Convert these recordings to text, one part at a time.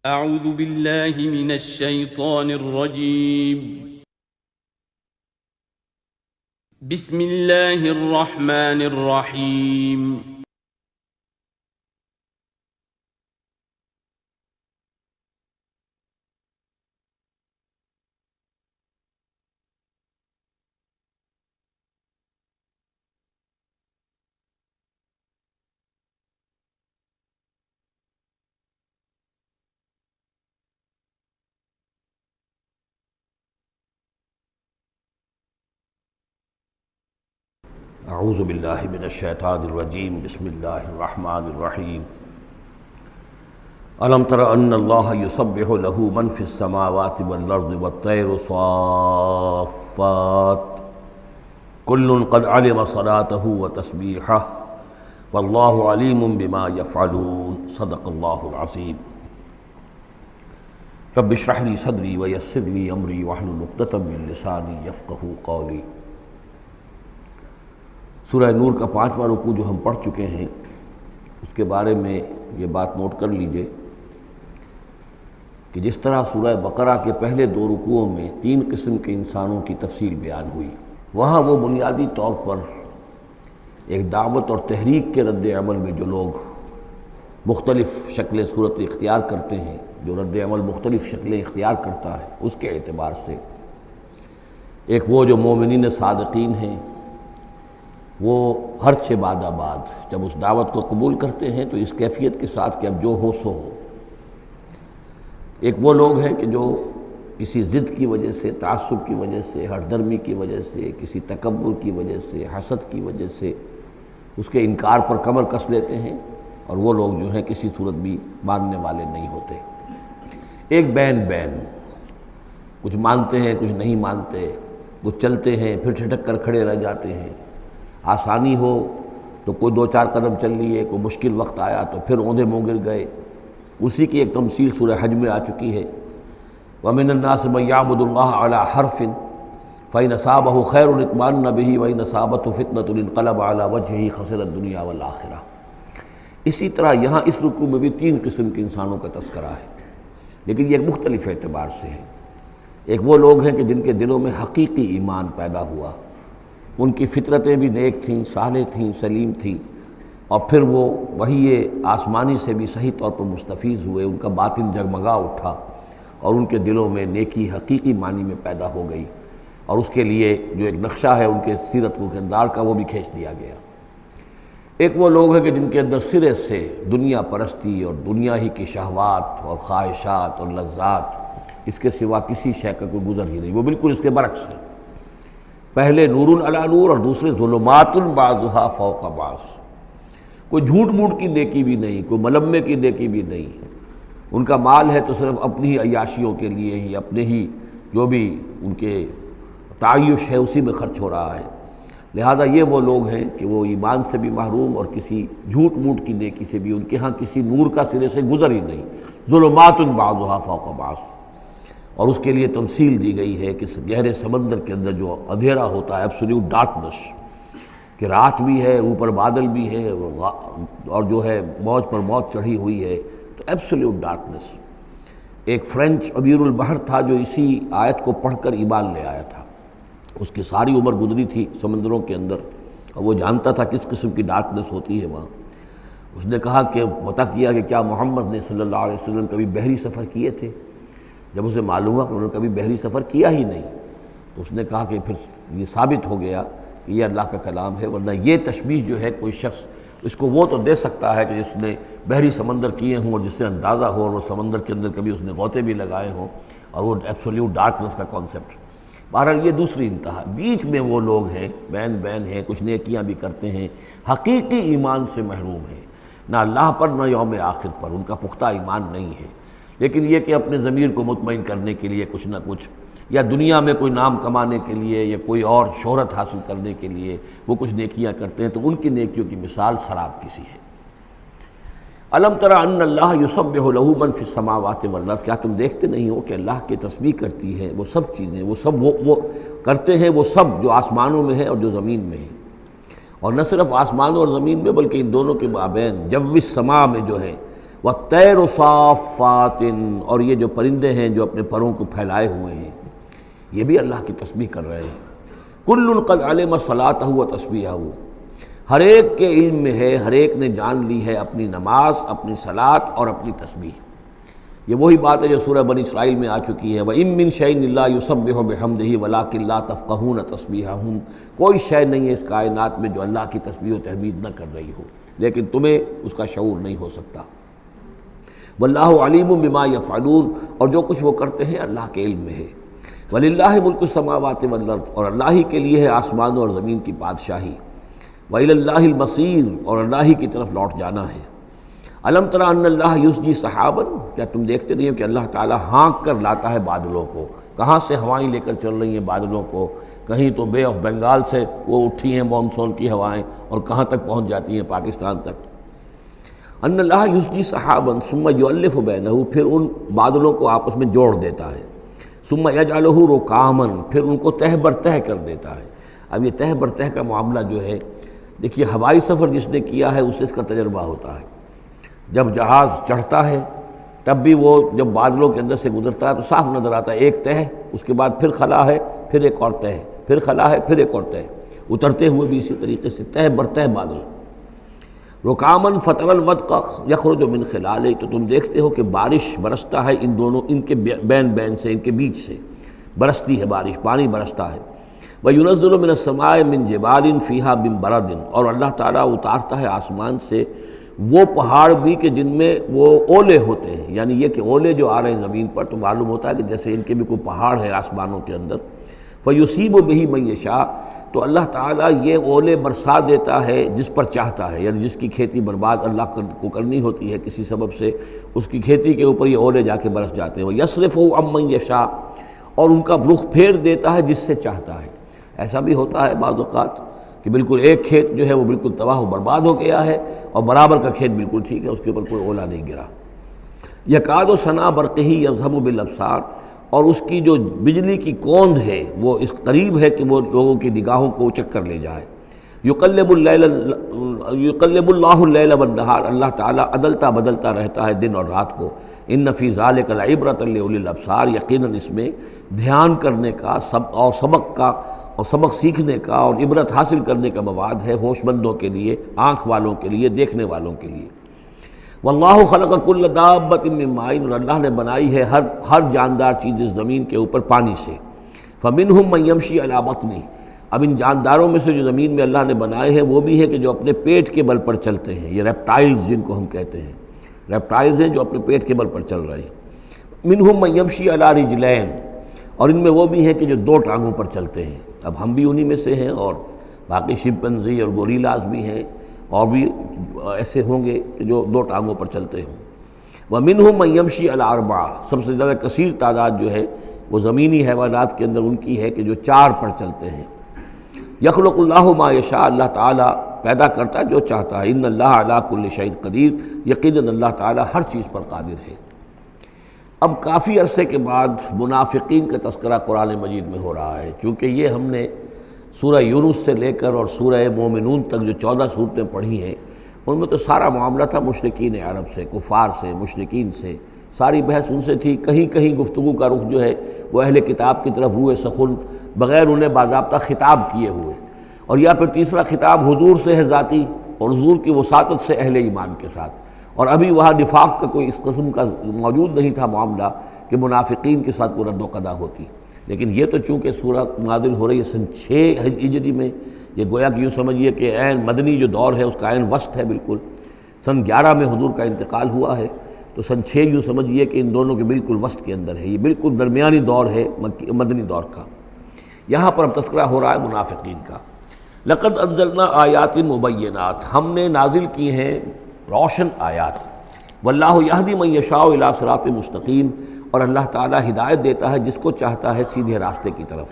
اعوذ باللہ من الشیطان الرجیم بسم اللہ الرحمن الرحیم اعوذ باللہ من الشیطان الرجیم بسم اللہ الرحمن الرحیم الم تر ان اللہ یسبح له من فی السماوات والارض والطیر صافات کل قد علم صلاته وتسبیحہ واللہ علیم بما یفعلون صدق اللہ العظیم رب اشرح لی صدری ویسر لی امری واحلل عقدۃ من لسانی یفقہوا قولی۔ سورہ نور کا 5واں رکوع جو ہم پڑھ چکے ہیں اس کے بارے میں یہ بات نوٹ کر لیجئے کہ جس طرح سورہ بقرہ کے پہلے 2 رکوعوں میں 3 قسم کے انسانوں کی تفصیل بیان ہوئی، وہاں وہ بنیادی طور پر ایک دعوت اور تحریک کے رد عمل میں جو لوگ مختلف شکلیں صورت اختیار کرتے ہیں، جو رد عمل مختلف شکلیں اختیار کرتا ہے، اس کے اعتبار سے ایک وہ جو مومنین صادقین ہیں، وہ ہر 6 بعد بعد جب اس دعوت کو قبول کرتے ہیں تو اس کیفیت کے ساتھ کہ اب جو ہو سو ہو۔ ایک وہ لوگ ہیں کہ جو کسی ضد کی وجہ سے، تعصب کی وجہ سے، ہردرمی کی وجہ سے، کسی تکبر کی وجہ سے، حسد کی وجہ سے اس کے انکار پر کمر کس لیتے ہیں، اور وہ لوگ جو ہیں کسی صورت بھی ماننے والے نہیں ہوتے۔ ایک بین کچھ مانتے ہیں کچھ نہیں مانتے، کچھ چلتے ہیں پھر ٹھٹک کر کھڑے رہ جاتے ہیں، آسانی ہو تو کوئی 2-4 قدم چل لیے، کوئی مشکل وقت آیا تو پھر اوندھے منہ گر گئے۔ اسی کی ایک تمثیل سورہ حج میں آ چکی ہے، وَمِنَ النَّاسِ مَن يَعْبُدُ اللَّهَ عَلَى حَرْفٍ فَإِنْ أَصَابَهُ خَيْرٌ اطْمَأَنَّ بِهِ وَإِنْ أَصَابَتْهُ فِتْنَةٌ انقلب عَلَى وَجْهِهِ خَسِرَ الدُّنْيَا وَالْآخِرَةَ۔ اسی طرح یہاں اس رکوع میں بھی 3 قسم کے انسانوں کا تذکرہ ہے، لیکن یہ ایک مختلف اعتبار سے ہے۔ ایک وہ لوگ ہیں کہ جن کے دلوں میں حقیقی ایمان پیدا ہوا، ان کی فطرتیں بھی نیک تھیں، صالح تھیں، سلیم تھیں، اور پھر وہ وہی آسمانی سے بھی صحیح طور پر مستفیض ہوئے، ان کا باطن جگمگا اٹھا اور ان کے دلوں میں نیکی حقیقی معنی میں پیدا ہو گئی، اور اس کے لیے جو ایک نقشہ ہے ان کے سیرت و کردار کا وہ بھی کھینچ دیا گیا۔ ایک وہ لوگ ہیں کہ جن کے اندر سرے سے دنیا پرستی اور دنیا ہی کی شہوات اور خواہشات اور لذات، اس کے سوا کسی شے کا کوئی گزر ہی نہیں، وہ بالکل اس کے برعکس ہے۔ پہلے نور علی نور اور دوسرے ظلمات بعضها فوق بعض۔ کوئی جھوٹ موٹ کی نیکی بھی نہیں، کوئی ملمے کی نیکی بھی نہیں، ان کا مال ہے تو صرف اپنی ہی عیاشیوں کے لیے ہی، اپنے ہی جو بھی ان کے تعیش ہے اسی میں خرچ ہو رہا ہے۔ لہذا یہ وہ لوگ ہیں کہ وہ ایمان سے بھی محروم اور کسی جھوٹ موٹ کی نیکی سے بھی ان کے ہاں کسی نور کا سرے سے گزر ہی نہیں، ظلمات بعضها فوق بعض۔ اور اس کے لیے تمثیل دی گئی ہے کہ گہرے سمندر کے اندر جو اندھیرا ہوتا ہے، ایبسلیوٹ ڈارکنس، کہ رات بھی ہے، اوپر بادل بھی ہے، اور جو ہے موج پر موج چڑھی ہوئی ہے، تو ایبسلیوٹ ڈارکنس۔ ایک فرینچ امیر البحر تھا جو اسی آیت کو پڑھ کر ایمان لے آیا تھا، اس کی ساری عمر گزری تھی سمندروں کے اندر، اور وہ جانتا تھا کس قسم کی ڈارکنس ہوتی ہے وہاں۔ اس نے کہا کہ پتہ کیا کہ کیا محمد نے صلی اللہ علیہ وسلم کبھی بحری سفر کیے تھے؟ جب اسے معلوم ہوا کہ انہوں نے کبھی بحری سفر کیا ہی نہیں، تو اس نے کہا کہ پھر یہ ثابت ہو گیا کہ یہ اللہ کا کلام ہے، ورنہ یہ تشبیہ جو ہے کوئی شخص اس کو وہ تو دے سکتا ہے کہ جس نے بحری سمندر کیے ہوں اور جس سے اندازہ ہو، اور وہ سمندر کے اندر کبھی اس نے غوطے بھی لگائے ہوں، اور وہ ایبسولیوٹ ڈارکنس کا کانسیپٹ۔ بہرحال یہ دوسری انتہا۔ بیچ میں وہ لوگ ہیں، بین ہیں، کچھ نیکیاں بھی کرتے ہیں، حقیقی ایمان سے محروم ہیں، نہ اللہ پر نہ یوم آخر پر ان کا پختہ ایمان نہیں ہے، لیکن یہ کہ اپنے ضمیر کو مطمئن کرنے کے لیے کچھ نہ کچھ، یا دنیا میں کوئی نام کمانے کے لیے یا کوئی اور شہرت حاصل کرنے کے لیے وہ کچھ نیکیاں کرتے ہیں، تو ان کی نیکیوں کی مثال سراب کسی ہے۔ الم تر ان اللہ یسبح له من فی السماوات والارض، کیا تم دیکھتے نہیں ہو کہ اللہ کی تسبیح کرتی ہے وہ سب چیزیں، وہ سب وہ کرتے ہیں وہ سب جو آسمانوں میں ہے اور جو زمین میں ہے، اور نہ صرف آسمانوں اور زمین میں بلکہ ان دونوں کے مابین جو السماء میں جو ہے وَالطَّيْرُ صَافَّاتٍ، اور یہ جو پرندے ہیں جو اپنے پروں کو پھیلائے ہوئے ہیں یہ بھی اللہ کی تسبیح کر رہے ہیں۔ کُلٌّ قَدْ عَلِمَ صَلَاتَهُ وَتَسْبِيحَهُ، ہر ایک کے علم میں ہے، ہر ایک نے جان لی ہے اپنی نماز، اپنی صلاۃ اور اپنی تسبیح۔ یہ وہی بات ہے جو سورہ بنی اسرائیل میں آ چکی ہے، وَإِن مِّن شَيْءٍ إِلَّا يُسَبِّحُ بِحَمْدِهِ وَلَٰكِن لَّا تَفْقَهُونَ تَسْبِيحَهُمْ، کوئی شے نہیں ہے اس کائنات میں جو اللہ کی تسبیح و تحمید نہ کر رہی ہو، لیکن تمہیں اس کا شعور نہیں ہو سکتا۔ وَاللَّهُ عَلِيمٌ بِمَا يَفْعَلُونَ، اور جو کچھ وہ کرتے ہیں اللہ کے علم میں ہے۔ وَلِلَّهِ مُلْكُ السَّمَاوَاتِ وَالْأَرْضِ، اور اللہ ہی کے لیے ہے آسمانوں اور زمین کی بادشاہی۔ وَإِلَى اللَّهِ الْمَصِيرُ، اور اللہ ہی کی طرف لوٹ جانا ہے۔ الم تر ان اللہ یسجی سحابا، کیا تم دیکھتے نہیں ہو کہ اللہ تعالیٰ ہانک کر لاتا ہے بادلوں کو؟ کہاں سے ہوائیں لے کر چل رہی ہیں بادلوں کو؟ کہیں تو بے آف بنگال سے وہ اٹھی ہیں مانسون کی ہوائیں، اور کہاں تک پہنچ جاتی ہیں؟ پاکستان تک۔ ان اللہ یسجی سحابا ثم یؤلف بینہ، پھر ان بادلوں کو آپس میں جوڑ دیتا ہے۔ ثم یجعلہ رکاما، پھر ان کو تہ بر تہ کر دیتا ہے۔ اب یہ تہ بر تہ کا معاملہ جو ہے، دیکھیے ہوائی سفر جس نے کیا ہے اسے اس کا تجربہ ہوتا ہے۔ جب جہاز چڑھتا ہے تب بھی وہ جب بادلوں کے اندر سے گزرتا ہے تو صاف نظر آتا ہے ایک تہ، اس کے بعد پھر خلا ہے، پھر ایک اور تہ، پھر خلا ہے، پھر ایک اور تہ، اترتے ہوئے بھی اسی طریقے سے تہ بر تہ بادل۔ رکامن فتر الودق یخرج من خلالہ، تو تم دیکھتے ہو کہ بارش برستا ہے ان دونوں، ان کے بین سے، ان کے بیچ سے برستی ہے بارش، پانی برستا ہے۔ وَيُنَزِّلُ مِنَ السَّمَاءِ مِن جِبَالٍ فِيهَا مِن بَرَدٍ، اور اللہ تعالیٰ اتارتا ہے آسمان سے وہ پہاڑ بھی کہ جن میں وہ اولے ہوتے ہیں، یعنی یہ کہ اولے جو آ رہے ہیں زمین پر تو معلوم ہوتا ہے کہ جیسے ان کے بھی کوئی پہاڑ ہے آسمانوں کے اندر۔ فَيُصِيبُ بِهِ مَن يَشَاءُ، تو اللہ تعالیٰ یہ اولے برسا دیتا ہے جس پر چاہتا ہے، یعنی جس کی کھیتی برباد اللہ کو کرنی ہوتی ہے کسی سبب سے، اس کی کھیتی کے اوپر یہ اولے جا کے برس جاتے ہیں۔ وَيَصْرِفُهُ عَن مَّن يَشَاءُ، اور ان کا رخ پھیر دیتا ہے جس سے چاہتا ہے۔ ایسا بھی ہوتا ہے بعض اوقات کہ بالکل ایک کھیت جو ہے وہ بالکل تباہ و برباد ہو گیا ہے اور برابر کا کھیت بالکل ٹھیک ہے، اس کے اوپر کوئی اولا نہیں گرا۔ یکاد ثنا برقہ یذھب بالابصار، اور اس کی جو بجلی کی کوند ہے وہ اس قریب ہے کہ وہ لوگوں کی نگاہوں کو اچک کر لے جائے۔ یقلب اللہ اللیل والنہار، اللہ تعالیٰ عدلتا بدلتا رہتا ہے دن اور رات کو۔ ان فی ذلک لعبرۃ لاولی الابصار، یقیناً اس میں دھیان کرنے کا اور سبق سیکھنے کا اور عبرت حاصل کرنے کا مواد ہے ہوش مندوں کے لیے، آنکھ والوں کے لیے، دیکھنے والوں کے لیے۔ واللہ خلق کل دابۃ من ماء، اور اللہ نے بنائی ہے ہر جاندار چیز اس زمین کے اوپر پانی سے۔ فمنہم من یمشی علی بطنہ، اب ان جانداروں میں سے جو زمین میں اللہ نے بنائے ہیں وہ بھی ہے کہ جو اپنے پیٹ کے بل پر چلتے ہیں، یہ ریپٹائلز جن کو ہم کہتے ہیں، ریپٹائلز ہیں جو اپنے پیٹ کے بل پر چل رہے ہیں۔ منہم من یمشی علی رجلین، اور ان میں وہ بھی ہیں کہ جو دو ٹانگوں پر چلتے ہیں۔ اب ہم بھی انہی میں سے ہیں، اور باقی شمپنزی اور گوریلاز بھی ہیں، اور بھی ایسے ہوں گے کہ جو دو ٹانگوں پر چلتے ہوں۔ وَمِنْهُمْ مَنْ يَمْشِي عَلَىٰ أَرْبَعَةٍ، سب سے زیادہ کثیر تعداد جو ہے وہ زمینی حیوانات کے اندر ان کی ہے کہ جو چار پر چلتے ہیں۔ یخلق اللہ ما یشاء، اللہ تعالیٰ پیدا کرتا ہے جو چاہتا ہے۔ ان اللہ علی کل شیء قدیر، یقیناً اللہ تعالیٰ ہر چیز پر قادر ہے۔ اب کافی عرصے کے بعد منافقین کا تذکرہ قرآن مجید میں ہو رہا ہے، چونکہ یہ ہم نے سورہ یونس سے لے کر اور سورہ مومنون تک جو 14 صورتیں پڑھی ہیں ان میں تو سارا معاملہ تھا مشرکین عرب سے، کفار سے، مشرکین سے، ساری بحث ان سے تھی۔ کہیں کہیں گفتگو کا رخ جو ہے وہ اہل کتاب کی طرف ہوئے سخن، بغیر انہیں باضابطہ خطاب کیے ہوئے، اور یا پھر تیسرا خطاب حضور سے ہے ذاتی، اور حضور کی وساطت سے اہل ایمان کے ساتھ، اور ابھی وہاں نفاق کا کوئی اس قسم کا موجود نہیں تھا معاملہ کہ منافقین کے ساتھ کوئی رد و قدا ہوتی۔ لیکن یہ تو چونکہ سورہ نازل ہو رہی ہے سن 6 ہجری میں، یہ گویا کہ یوں سمجھیے کہ عین مدنی جو دور ہے اس کا عین وسط ہے، بالکل سن 11 میں حضور کا انتقال ہوا ہے، تو سن 6 یوں سمجھیے کہ ان دونوں کے بالکل وسط کے اندر ہے، یہ بالکل درمیانی دور ہے مدنی دور کا۔ یہاں پر اب تذکرہ ہو رہا ہے منافقین کا۔ لقد انزلنا آیات مبینات، ہم نے نازل کی ہیں روشن آیات۔ واللہ یہدی من یشاء الی صراط مستقیم، اور اللہ تعالیٰ ہدایت دیتا ہے جس کو چاہتا ہے سیدھے راستے کی طرف۔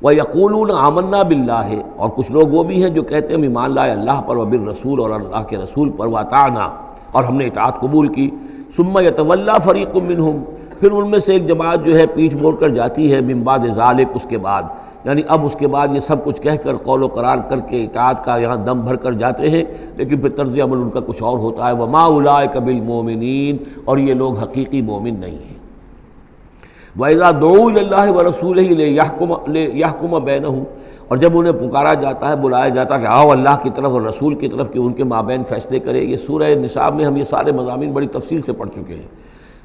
وَيَقُولُونَ آمَنَّا بِاللَّهِ، اور کچھ لوگ وہ بھی ہیں جو کہتے ہیں ہم ایمان لائے اللہ پر، وبالرسول، اور اللہ کے رسول پر، وَأَطَعْنَا، اور ہم نے اطاعت قبول کی۔ ثُمَّ يَتَوَلَّىٰ فَرِيقٌ مِّنْهُمْ، پھر ان میں سے ایک جماعت جو ہے پیٹھ موڑ کر جاتی ہے، من بعد ذالک، اس کے بعد، یعنی اب اس کے بعد یہ سب کچھ کہہ کر قول و قرار کر کے اطاعت کا یہاں دم بھر کر جاتے ہیں، لیکن پھر طرز عمل ان کا کچھ اور ہوتا ہے۔ وَمَا أُولَٰئِكَ بِالْمُؤْمِنِينَ، اور یہ لوگ حقیقی مومن نہیں ہیں۔ وَإِذَا دُعُوا إِلَى اللَّهِ وَرَسُولِهِ لِيَحْكُمَ بَيْنَهُمْ، اور جب انہیں پکارا جاتا ہے، بلایا جاتا ہے کہ آؤ اللہ کی طرف اور رسول کی طرف کہ ان کے مابین فیصلے کرے۔ یہ سورہ نساء میں ہم یہ سارے مضامین بڑی تفصیل سے پڑھ چکے ہیں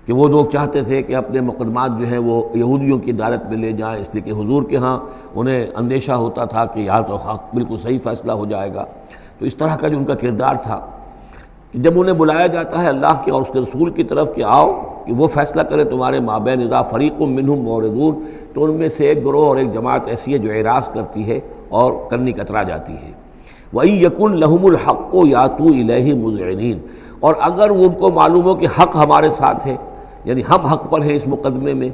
کہ وہ لوگ چاہتے تھے کہ اپنے مقدمات جو ہیں وہ یہودیوں کی عدالت میں لے جائیں، اس لیے کہ حضور کے ہاں انہیں اندیشہ ہوتا تھا کہ یہاں تو بالکل صحیح فیصلہ ہو جائے گا۔ تو اس طرح کا جو ان کا کردار تھا کہ جب انہیں بلایا جاتا ہے اللہ کے اور اس کے رسول کی طرف کہ آؤ کہ وہ فیصلہ کرے تمہارے مابین، اذا فریق منہم معرضون، تو ان میں سے ایک گروہ اور ایک جماعت ایسی ہے جو اعراض کرتی ہے اور کرنی کترا جاتی ہے۔ وَإِن يَكُن لَهُمُ الْحَقُّ يَأْتُوا إِلَيْهِ مُذْعِنِينَ، اور اگر ان کو معلوم ہو کہ حق ہمارے ساتھ ہے، یعنی ہم حق پر ہیں اس مقدمے میں،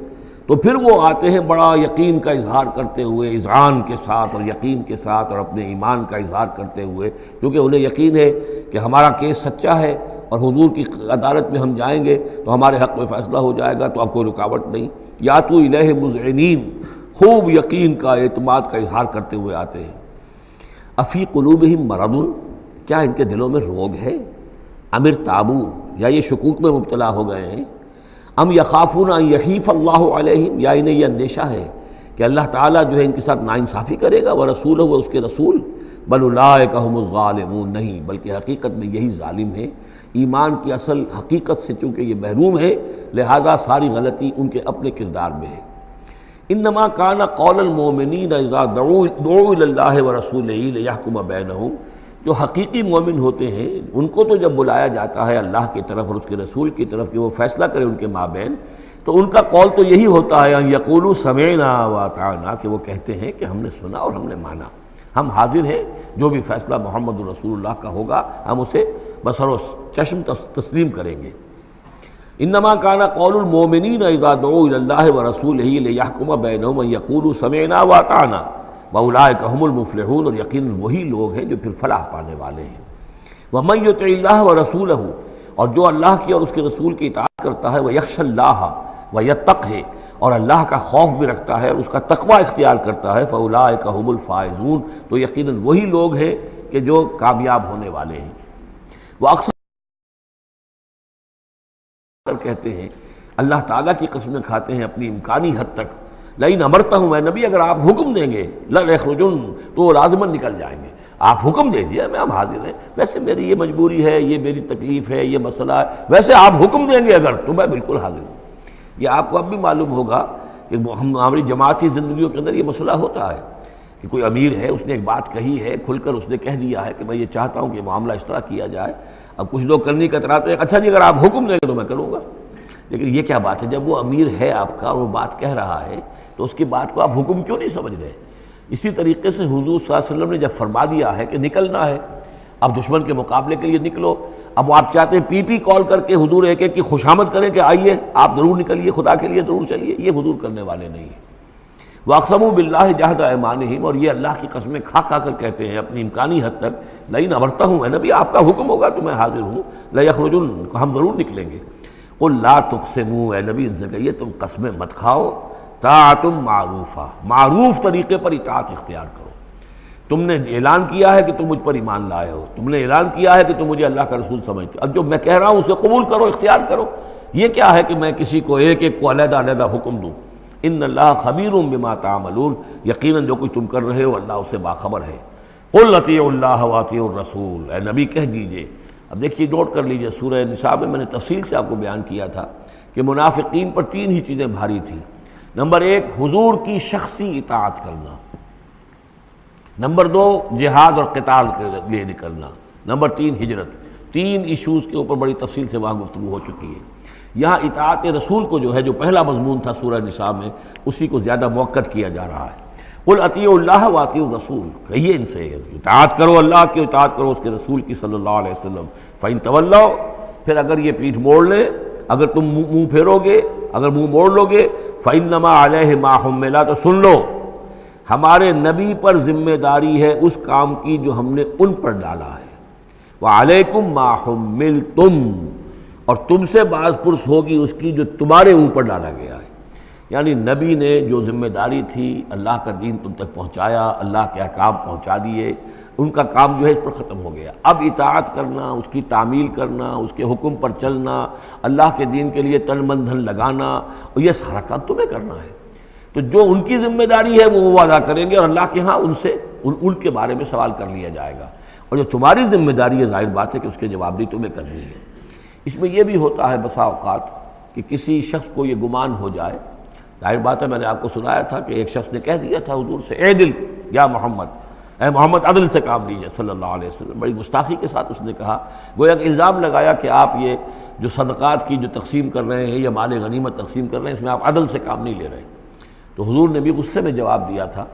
تو پھر وہ آتے ہیں بڑا یقین کا اظہار کرتے ہوئے، اذعان کے ساتھ اور یقین کے ساتھ اور اپنے ایمان کا اظہار کرتے ہوئے، کیونکہ انہیں یقین ہے کہ ہمارا کیس سچا ہے اور حضور کی عدالت میں ہم جائیں گے تو ہمارے حق میں فیصلہ ہو جائے گا، تو اب کوئی رکاوٹ نہیں۔ یاتوا الیہ مذعنین، خوب یقین کا اعتماد کا اظہار کرتے ہوئے آتے ہیں۔ افی قلوبہم مرض، کیا ان کے دلوں میں روگ ہے؟ ام ارتابوا، یا یہ شکوک میں مبتلا ہو گئے ہیں؟ ام یخافون ان یحیف اللہ علیہم، یا انہیں یہ اندیشہ ہے کہ اللہ تعالیٰ جو ہے ان کے ساتھ ناانصافی کرے گا، ورسولہ، اور اس کے رسول، بل اولئک هم الظالمون، نہیں بلکہ حقیقت میں یہی ظالم ہیں۔ ایمان کی اصل حقیقت سے چونکہ یہ محروم ہے، لہذا ساری غلطی ان کے اپنے کردار میں ہے۔ انما کان قول المؤمنین اذا دعوا الی اللہ ورسولہ لیحکم بینہم، جو حقیقی مومن ہوتے ہیں ان کو تو جب بلایا جاتا ہے اللہ کی طرف اور اس کے رسول کی طرف کہ وہ فیصلہ کرے ان کے مابین، تو ان کا قول تو یہی ہوتا ہے ان یقولوا سمعنا واطعنا، کہ وہ کہتے ہیں کہ ہم نے سنا اور ہم نے مانا، ہم حاضر ہیں، جو بھی فیصلہ محمد رسول اللہ کا ہوگا ہم اسے بصر و چشم تسلیم کریں گے۔ انما کان قول المؤمنین اذا دعوا الی اللہ ورسولہ لیحکم بینہم ان یقولوا سمعنا واطعنا واولئک هم المفلحون، اور یقیناً وہی لوگ ہیں جو پھر فلاح پانے والے ہیں۔ ومن یطع اللہ ورسولہ، اور جو اللہ کی اور اس کے رسول کی اطاعت کرتا ہے، ویخشى اللہ ویتقہ، اور اللہ کا خوف بھی رکھتا ہے اور اس کا تقوی اختیار کرتا ہے، فاولئک هم الفائزون، تو یقیناً وہی لوگ ہیں کہ جو کامیاب ہونے والے ہیں۔ وہ اکثر کہتے ہیں، اللہ تعالیٰ کی قسمیں کھاتے ہیں اپنی امکانی حد تک، لئن امرتہم، اے نبی اگر آپ حکم دیں گے، لَيَخْرُجُنَّ، تو وہ لازماً نکل جائیں گے۔ آپ حکم دے دیے میں ہم حاضر ہیں، ویسے میری یہ مجبوری ہے، یہ میری تکلیف ہے، یہ مسئلہ ہے، ویسے آپ حکم دیں گے اگر، تو میں بالکل حاضر ہوں۔ یہ آپ کو اب بھی معلوم ہوگا کہ ہماری جماعتی زندگیوں کے اندر یہ مسئلہ ہوتا ہے کہ کوئی امیر ہے، اس نے ایک بات کہی ہے، کھل کر اس نے کہہ دیا ہے کہ میں یہ چاہتا ہوں کہ معاملہ اس طرح کیا جائے۔ اب کچھ لوگ کرنے کتراتے ہیں، اچھا جی اگر آپ حکم دیں گے تو میں کروں گا، لیکن یہ کیا بات ہے؟ جب وہ امیر ہے آپ کا اور وہ بات کہہ رہا ہے تو اس کی بات کو آپ حکم کیوں نہیں سمجھ رہے؟ اسی طریقے سے حضور صلی اللہ علیہ وسلم نے جب فرما دیا ہے کہ نکلنا ہے، اب دشمن کے مقابلے کے لیے نکلو، اب آپ چاہتے ہیں پی کال کر کے حضور ایک ایک کی خوشامد کریں کہ آئیے آپ ضرور نکلیے، خدا کے لیے ضرور چلیے، یہ حضور کرنے والے نہیں ہیں۔ وَأَقْسَمُوا بِاللَّهِ جَهْدَ أَيْمَانِهِمْ، اور یہ اللہ کی قسمیں کھا کھا کر کہتے ہیں اپنی امکانی حد تک، لئن امرتہم، اے نبی آپ کا حکم ہوگا تو میں حاضر ہوں، لَيَخْرُجُنَّ، ہم ضرور نکلیں گے۔ قُل لَا تُقْسِمُوا، اے نبی ان سے کہیے تم قسمیں مت کھاؤ، طاعۃ معروفہ، معروف طریقے پر اطاعت اختیار کرو۔ تم نے اعلان کیا ہے کہ تم مجھ پر ایمان لائے ہو، تم نے اعلان کیا ہے کہ تم مجھے اللہ کا رسول سمجھتے ہو، اب جو میں کہہ رہا ہوں اسے قبول کرو، اختیار کرو۔ یہ کیا ہے کہ میں کسی کو ایک ایک کو علیحدہ علیحدہ حکم دوں؟ ان اللہ خبیر بما تعملون، یقیناً جو کچھ تم کر رہے ہو اللہ اس سے باخبر ہے۔ قل اطیعوا اللہ واطیعوا الرسول، اے نبی کہہ دیجئے۔ اب دیکھیے نوٹ کر لیجئے، سورہ نساء میں نے تفصیل سے آپ کو بیان کیا تھا کہ منافقین پر تین ہی چیزیں بھاری تھیں۔ نمبر ایک، حضور کی شخصی اطاعت کرنا، نمبر دو، جہاد اور قتال کے لیے نکلنا، نمبر تین، ہجرت۔ تین ایشوز کے اوپر بڑی تفصیل سے وہاں گفتگو ہو چکی ہے۔ یہاں اطاعت رسول کو جو ہے، جو پہلا مضمون تھا سورہ نساء میں، اسی کو زیادہ موقت کیا جا رہا ہے۔ قل اطیعوا اللہ واطیعوا الرسول، کہیے ان سے اطاعت کرو، اللہ کی اطاعت کرو، اس کے رسول کی صلی اللہ علیہ وسلم۔ فإن تولوا، پھر اگر یہ پیٹھ موڑ لیں، اگر تم منہ پھیرو گے، اگر منہ موڑ لو گے، فإنما علیہ ما حمل، تو سن لو ہمارے نبی پر ذمہ داری ہے اس کام کی جو ہم نے ان پر ڈالا ہے۔ وعلیکم ما حملتم، اور تم سے باز پرس ہوگی اس کی جو تمہارے اوپر ڈالا گیا ہے۔ یعنی نبی نے جو ذمہ داری تھی اللہ کا دین تم تک پہنچایا، اللہ کے احکام پہنچا دیے، ان کا کام جو ہے اس پر ختم ہو گیا۔ اب اطاعت کرنا، اس کی تعمیل کرنا، اس کے حکم پر چلنا، اللہ کے دین کے لیے تن من دھن لگانا، اور یہ سارا کام تمہیں کرنا ہے۔ تو جو ان کی ذمہ داری ہے وہ ادا کریں گے، اور اللہ کے ہاں ان کے بارے میں سوال کر لیا جائے گا، اور جو تمہاری ذمہ داری ہے ظاہر بات ہے کہ اس کے جواب بھی تمہیں کرنی ہے۔ اس میں یہ بھی ہوتا ہے بسا اوقات کہ کسی شخص کو یہ گمان ہو جائے، ظاہر بات ہے میں نے آپ کو سنایا تھا کہ ایک شخص نے کہہ دیا تھا حضور سے، اے دل یا محمد، اے محمد عدل سے کام لیجیے صلی اللہ علیہ وسلم، بڑی گستاخی کے ساتھ اس نے کہا، گویا کہ الزام لگایا کہ آپ یہ جو صدقات کی جو تقسیم کر رہے ہیں یا مال غنیمت تقسیم کر رہے ہیں اس میں آپ عدل سے کام نہیں لے رہے۔ تو حضور نے بھی غصے میں جواب دیا تھا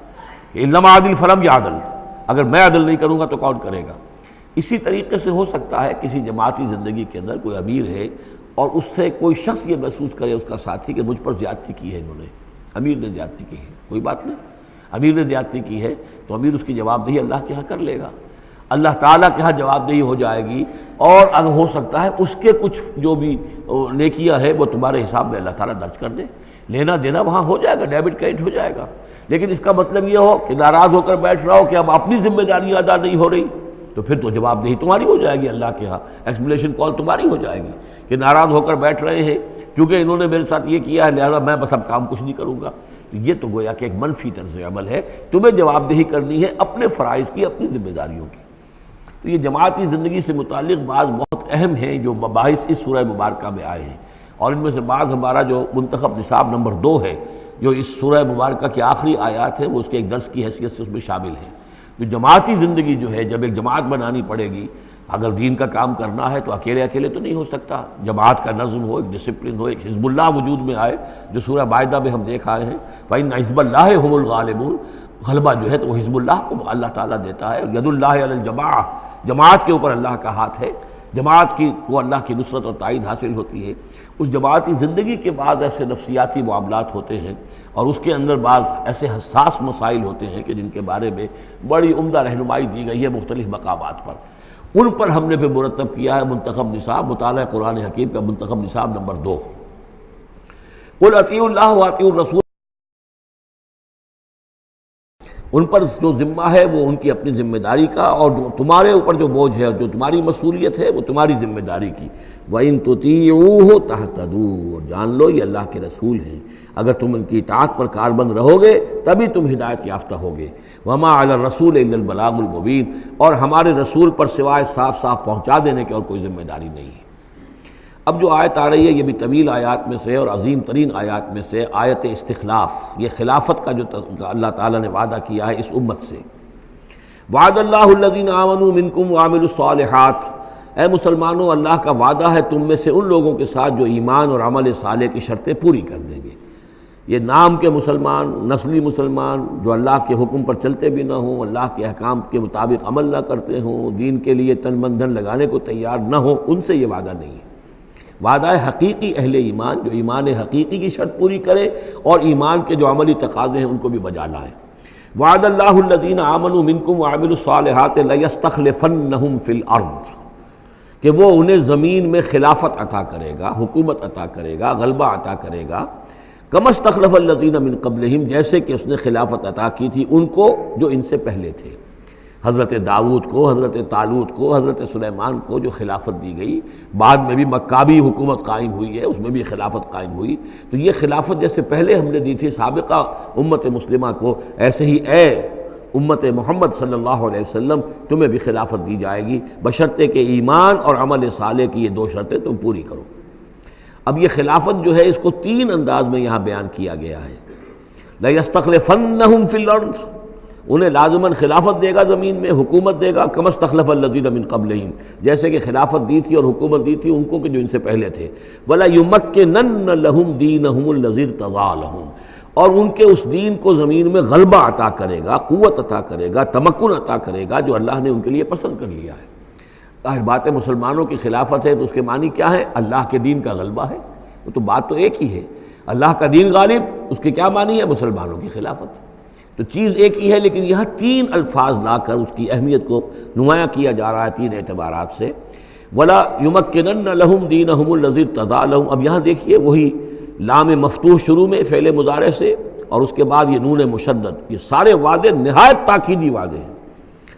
کہ انما عدل فلم یا عدل، اگر میں عدل نہیں کروں گا تو کون کرے گا۔ اسی طریقے سے ہو سکتا ہے کسی جماعتی زندگی کے اندر کوئی امیر ہے اور اس سے کوئی شخص یہ محسوس کرے اس کا ساتھی کہ مجھ پر زیادتی کی ہے انہوں نے، امیر نے زیادتی کی ہے، کوئی بات نہیں، امیر نے زیادتی کی ہے تو امیر اس کی جواب دہی اللہ کے ہاں کر لے گا، اللہ تعالیٰ کے ہاں جواب دہی ہو جائے گی، اور اگر ہو سکتا ہے اس کے کچھ جو بھی نیکیاں ہے وہ تمہارے حساب میں اللہ تعالیٰ درج کر دے، لینا دینا وہاں ہو جائے گا، ڈیبٹ کریڈٹ ہو جائے گا۔ لیکن اس کا مطلب یہ ہو کہ ناراض ہو کر بیٹھ رہا ہو کہ اب اپنی ذمہ داریاں ادا نہیں ہو رہی، تو پھر تو جواب دہی تمہاری ہو جائے گی اللہ کے ہاں، ایکسپلیشن کال تمہاری ہو جائے گی کہ ناراض ہو کر بیٹھ رہے ہیں کیونکہ انہوں نے میرے ساتھ یہ کیا ہے لہذا میں بس اب کام کچھ نہیں کروں گا۔ یہ تو گویا کہ ایک منفی طرز عمل ہے، تمہیں جواب دہی کرنی ہے اپنے فرائض کی، اپنی ذمہ داریوں کی۔ تو یہ جماعتی زندگی سے متعلق بعض بہت اہم ہیں جو مباحث اس سورہ مبارکہ میں آئے ہیں، اور ان میں سے بعض ہمارا جو منتخب نصاب نمبر 2 ہے جو اس سورہ مبارکہ کی آخری آیات ہیں وہ اس کے ایک درس کی حیثیت سے اس میں شامل ہیں۔ جو جماعتی زندگی جو ہے جب ایک جماعت بنانی پڑے گی، اگر دین کا کام کرنا ہے تو اکیلے اکیلے تو نہیں ہو سکتا، جماعت کا نظم ہو، ایک ڈسپلن ہو، ایک حزب اللہ وجود میں آئے جو سورہ مائدہ میں ہم دیکھ آئے ہیں، فَإِنَّ حِزْبَ اللَّهِ هُمُ الْغَالِبُونَ، غلبہ جو ہے تو وہ حزب اللہ کو اللہ تعالیٰ دیتا ہے، ید اللہ علی الجماعہ، جماعت کے اوپر اللہ کا ہاتھ ہے، جماعت کی کو اللہ کی نصرت اور تائید حاصل ہوتی ہے۔ اس جماعتی زندگی کے بعد ایسے نفسیاتی معاملات ہوتے ہیں اور اس کے اندر بعض ایسے حساس مسائل ہوتے ہیں کہ جن کے بارے میں بڑی عمدہ رہنمائی دی گئی ہے مختلف مقامات پر، ان پر ہم نے پھر مرتب کیا ہے منتخب نصاب، مطالعہ قرآن حکیم کا منتخب نصاب نمبر 2۔ قل اطیعوا اللہ واطیعوا الرسول، ان پر جو ذمہ ہے وہ ان کی اپنی ذمہ داری کا، اور جو تمہارے اوپر جو بوجھ ہے جو تمہاری مسئولیت ہے وہ تمہاری ذمہ داری کی۔ وَإِن تُطِيعُوهُ تَهْتَدُوا، اور جان لو یہ اللہ کے رسول ہیں، اگر تم ان کی اطاعت پر کاربند رہو گے تبھی تم ہدایت یافتہ ہوگے۔ وَمَا عَلَى الرَّسُولِ إِلَّا الْبَلَاغُ الْمُبِينُ، اور ہمارے رسول پر سوائے صاف صاف پہنچا دینے کے اور کوئی ذمہ داری نہیں ہے۔ اب جو آیت آ رہی ہے یہ بھی طویل آیات میں سے اور عظیم ترین آیات میں سے آیت استخلاف، یہ خلافت کا جو اللہ تعالیٰ نے وعدہ کیا ہے اس امت سے۔ وعد اللہ الذین آمنوا منکم وعملوا الصالحات، اے مسلمانوں اللہ کا وعدہ ہے تم میں سے ان لوگوں کے ساتھ جو ایمان اور عمل صالح کی شرطیں پوری کر دیں گے۔ یہ نام کے مسلمان، نسلی مسلمان جو اللہ کے حکم پر چلتے بھی نہ ہوں، اللہ کے احکام کے مطابق عمل نہ کرتے ہوں، دین کے لیے تن من دھن لگانے کو تیار نہ ہوں، ان سے یہ وعدہ نہیں ہے۔ وعدہ ہے حقیقی اہل ایمان جو ایمان حقیقی کی شرط پوری کرے اور ایمان کے جو عملی تقاضے ہیں ان کو بھی بجا لائیں۔ وعد اللہ الذین آمنوا منکم وعملوا الصالحات لیستخلفنہم فی الارض، کہ وہ انہیں زمین میں خلافت عطا کرے گا، حکومت عطا کرے گا، غلبہ عطا کرے گا، کما استخلف الذین من قبلہم، جیسے کہ اس نے خلافت عطا کی تھی ان کو جو ان سے پہلے تھے، حضرت داؤد کو، حضرت طالوت کو، حضرت سلیمان کو جو خلافت دی گئی، بعد میں بھی مکابی حکومت قائم ہوئی ہے، اس میں بھی خلافت قائم ہوئی، تو یہ خلافت جیسے پہلے ہم نے دی تھی سابقہ امت مسلمہ کو، ایسے ہی اے امت محمد صلی اللہ علیہ وسلم تمہیں بھی خلافت دی جائے گی، بشرطے کہ ایمان اور عمل صالح کی یہ 2 شرطیں تم پوری کرو۔ اب یہ خلافت جو ہے اس کو 3 انداز میں یہاں بیان کیا گیا ہے۔ لَيَسْتَخْلِفَنَّهُمْ فِي الْأَرْضِ، انہیں لازماً خلافت دے گا زمین میں، حکومت دے گا، کما استخلف الذین من قبلہم، جیسے کہ خلافت دی تھی اور حکومت دی تھی ان کو کہ جو ان سے پہلے تھے۔ وَلَا يُمَكِّنَنَّ لَهُمْ دِينَهُمُ الَّذِي ارْتَضَىٰ لَهُمْ، اور ان کے اس دین کو زمین میں غلبہ عطا کرے گا، قوت عطا کرے گا، تمکن عطا کرے گا جو اللہ نے ان کے لیے پسند کر لیا ہے۔ ظاہر بات ہے مسلمانوں کی خلافت ہے تو اس کے معنی کیا ہے؟ اللہ کے دین کا غلبہ ہے، وہ تو بات تو ایک ہی ہے، اللہ کا دین غالب، اس کے کیا معنی ہے؟ مسلمانوں کی خلافت۔ تو چیز ایک ہی ہے لیکن یہاں 3 الفاظ لا کر اس کی اہمیت کو نمایاں کیا جا رہا ہے 3 اعتبارات سے۔ وَلَا يُمَكِّنَنَّ لَهُمْ دِينَهُمُ الَّذِي ارْتَضَىٰ لَهُمْ، اب یہاں دیکھیے وہی لام مفتوح شروع میں فعل مضارع سے، اور اس کے بعد یہ نون مشدد، یہ سارے وعدے نہایت تاکیدی وعدے ہیں۔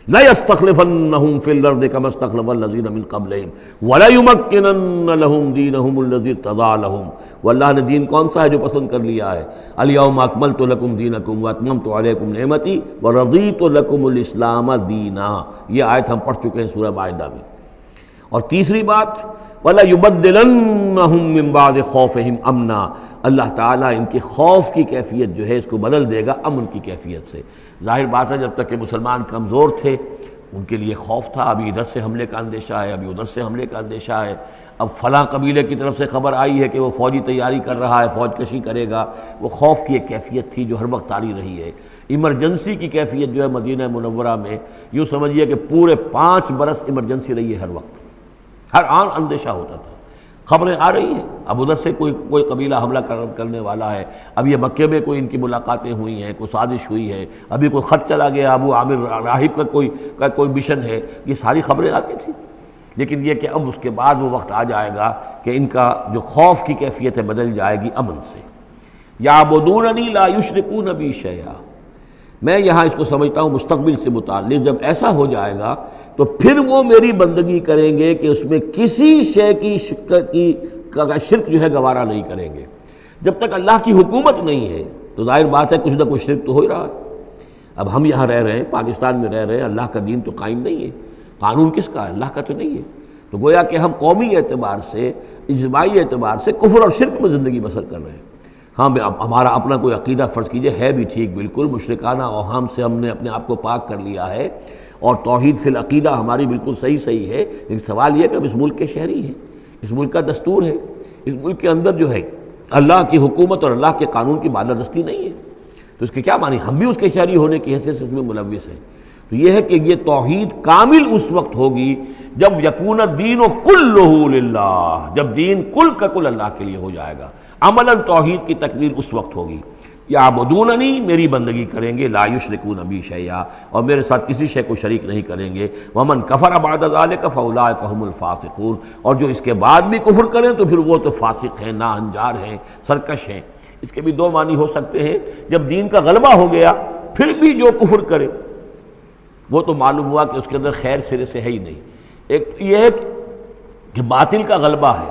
لَيَسْتَخْلِفَنَّهُمْ فِي الْأَرْضِ كَمَا اسْتَخْلَفَ الَّذِينَ مِنْ قَبْلِهِمْ وَلَيُمَكِّنَنَّ لَهُمْ دِينَهُمُ الَّذِي ارْتَضَىٰ لَهُمْ، واللہ نے دین کون سا ہے جو پسند کر لیا ہے؟ الْيَوْمَ أَكْمَلْتُ لَكُمْ دِينَكُمْ وَأَتْمَمْتُ عَلَيْكُمْ نِعْمَتِي وَرَضِيتُ لَكُمُ الْإِسْلَامَ دِينًا، یہ آیت ہم پڑھ چکے ہیں سورہ مائدہ میں۔ اور تیسری بات وَلَيُبَدِّلَنَّهُم مِّن بَعْدِ خَوْفِهِمْ أَمْنًا، اللہ تعالیٰ ان کے خوف کی کیفیت جو ہے اس کو بدل دے گا امن کی کیفیت سے۔ ظاہر بات ہے جب تک کہ مسلمان کمزور تھے ان کے لیے خوف تھا، ابھی ادھر سے حملے کا اندیشہ ہے، ابھی ادھر سے حملے کا اندیشہ ہے، اب فلاں قبیلے کی طرف سے خبر آئی ہے کہ وہ فوجی تیاری کر رہا ہے، فوج کشی کرے گا۔ وہ خوف کی ایک کیفیت تھی جو ہر وقت طاری رہی ہے۔ ایمرجنسی کی کیفیت جو ہے مدینہ منورہ میں، یوں سمجھیے کہ پورے 5 برس ایمرجنسی رہی ہے، ہر وقت ہر آن اندیشہ ہوتا تھا، خبریں آ رہی ہیں اب ادھر سے کوئی قبیلہ حملہ کرنے والا ہے، اب یہ مکے میں کوئی ان کی ملاقاتیں ہوئی ہیں، کوئی سازش ہوئی ہے، ابھی کوئی خط چلا گیا ابو عامر راہب کا کوئی مشن ہے، یہ ساری خبریں آتی تھیں۔ لیکن یہ کہ اب اس کے بعد وہ وقت آ جائے گا کہ ان کا جو خوف کی کیفیت ہے بدل جائے گی امن سے۔ یعبدوننی لا یشرکون بی شیئا، میں یہاں اس کو سمجھتا ہوں مستقبل سے متعلق، جب ایسا ہو جائے گا تو پھر وہ میری بندگی کریں گے کہ اس میں کسی شے کی شرک جو ہے گوارا نہیں کریں گے۔ جب تک اللہ کی حکومت نہیں ہے تو ظاہر بات ہے کچھ نہ کچھ شرک تو ہو ہی رہا ہے۔ اب ہم یہاں رہ رہے ہیں، پاکستان میں رہ رہے ہیں، اللہ کا دین تو قائم نہیں ہے، قانون کس کا ہے؟ اللہ کا تو نہیں ہے۔ تو گویا کہ ہم قومی اعتبار سے، اجتماعی اعتبار سے کفر اور شرک میں زندگی بسر کر رہے ہیں۔ ہاں ہمارا اپنا کوئی عقیدہ فرض کیجئے ہے بھی ٹھیک، بالکل مشرکانہ اوہام سے ہم نے اپنے آپ کو پاک کر لیا ہے، اور توحید فی العقیدہ ہماری بالکل صحیح ہے، لیکن سوال یہ کہ ہم اس ملک کے شہری ہیں، اس ملک کا دستور ہے، اس ملک کے اندر جو ہے اللہ کی حکومت اور اللہ کے قانون کی بالادستی نہیں ہے، تو اس کے کیا معنی؟ ہم بھی اس کے شہری ہونے کی حیثیت سے اس میں ملوث ہیں۔ تو یہ ہے کہ یہ توحید کامل اس وقت ہوگی جب یکون الدین کلہ للہ، جب دین کل کا کل اللہ کے لیے ہو جائے گا۔ عملاً توحید کی تکمیل اس وقت ہوگی۔ یعبدوننی، میری بندگی کریں گے، لا یشرکون بی شیئا، اور میرے ساتھ کسی شے کو شریک نہیں کریں گے۔ ومن کفر بعد ذلک فاولئک هم الفاسقون، اور جو اس کے بعد بھی کفر کریں تو پھر وہ تو فاسق ہیں، ناہنجار ہیں، سرکش ہیں۔ اس کے بھی دو معنی ہو سکتے ہیں، جب دین کا غلبہ ہو گیا پھر بھی جو کفر کرے وہ تو معلوم ہوا کہ اس کے اندر خیر سرے سے ہے ہی نہیں۔ ایک یہ ہے کہ باطل کا غلبہ ہے،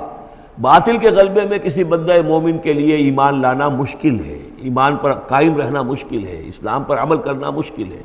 باطل کے غلبے میں کسی بندہ مومن کے لیے ایمان لانا مشکل ہے، ایمان پر قائم رہنا مشکل ہے، اسلام پر عمل کرنا مشکل ہے۔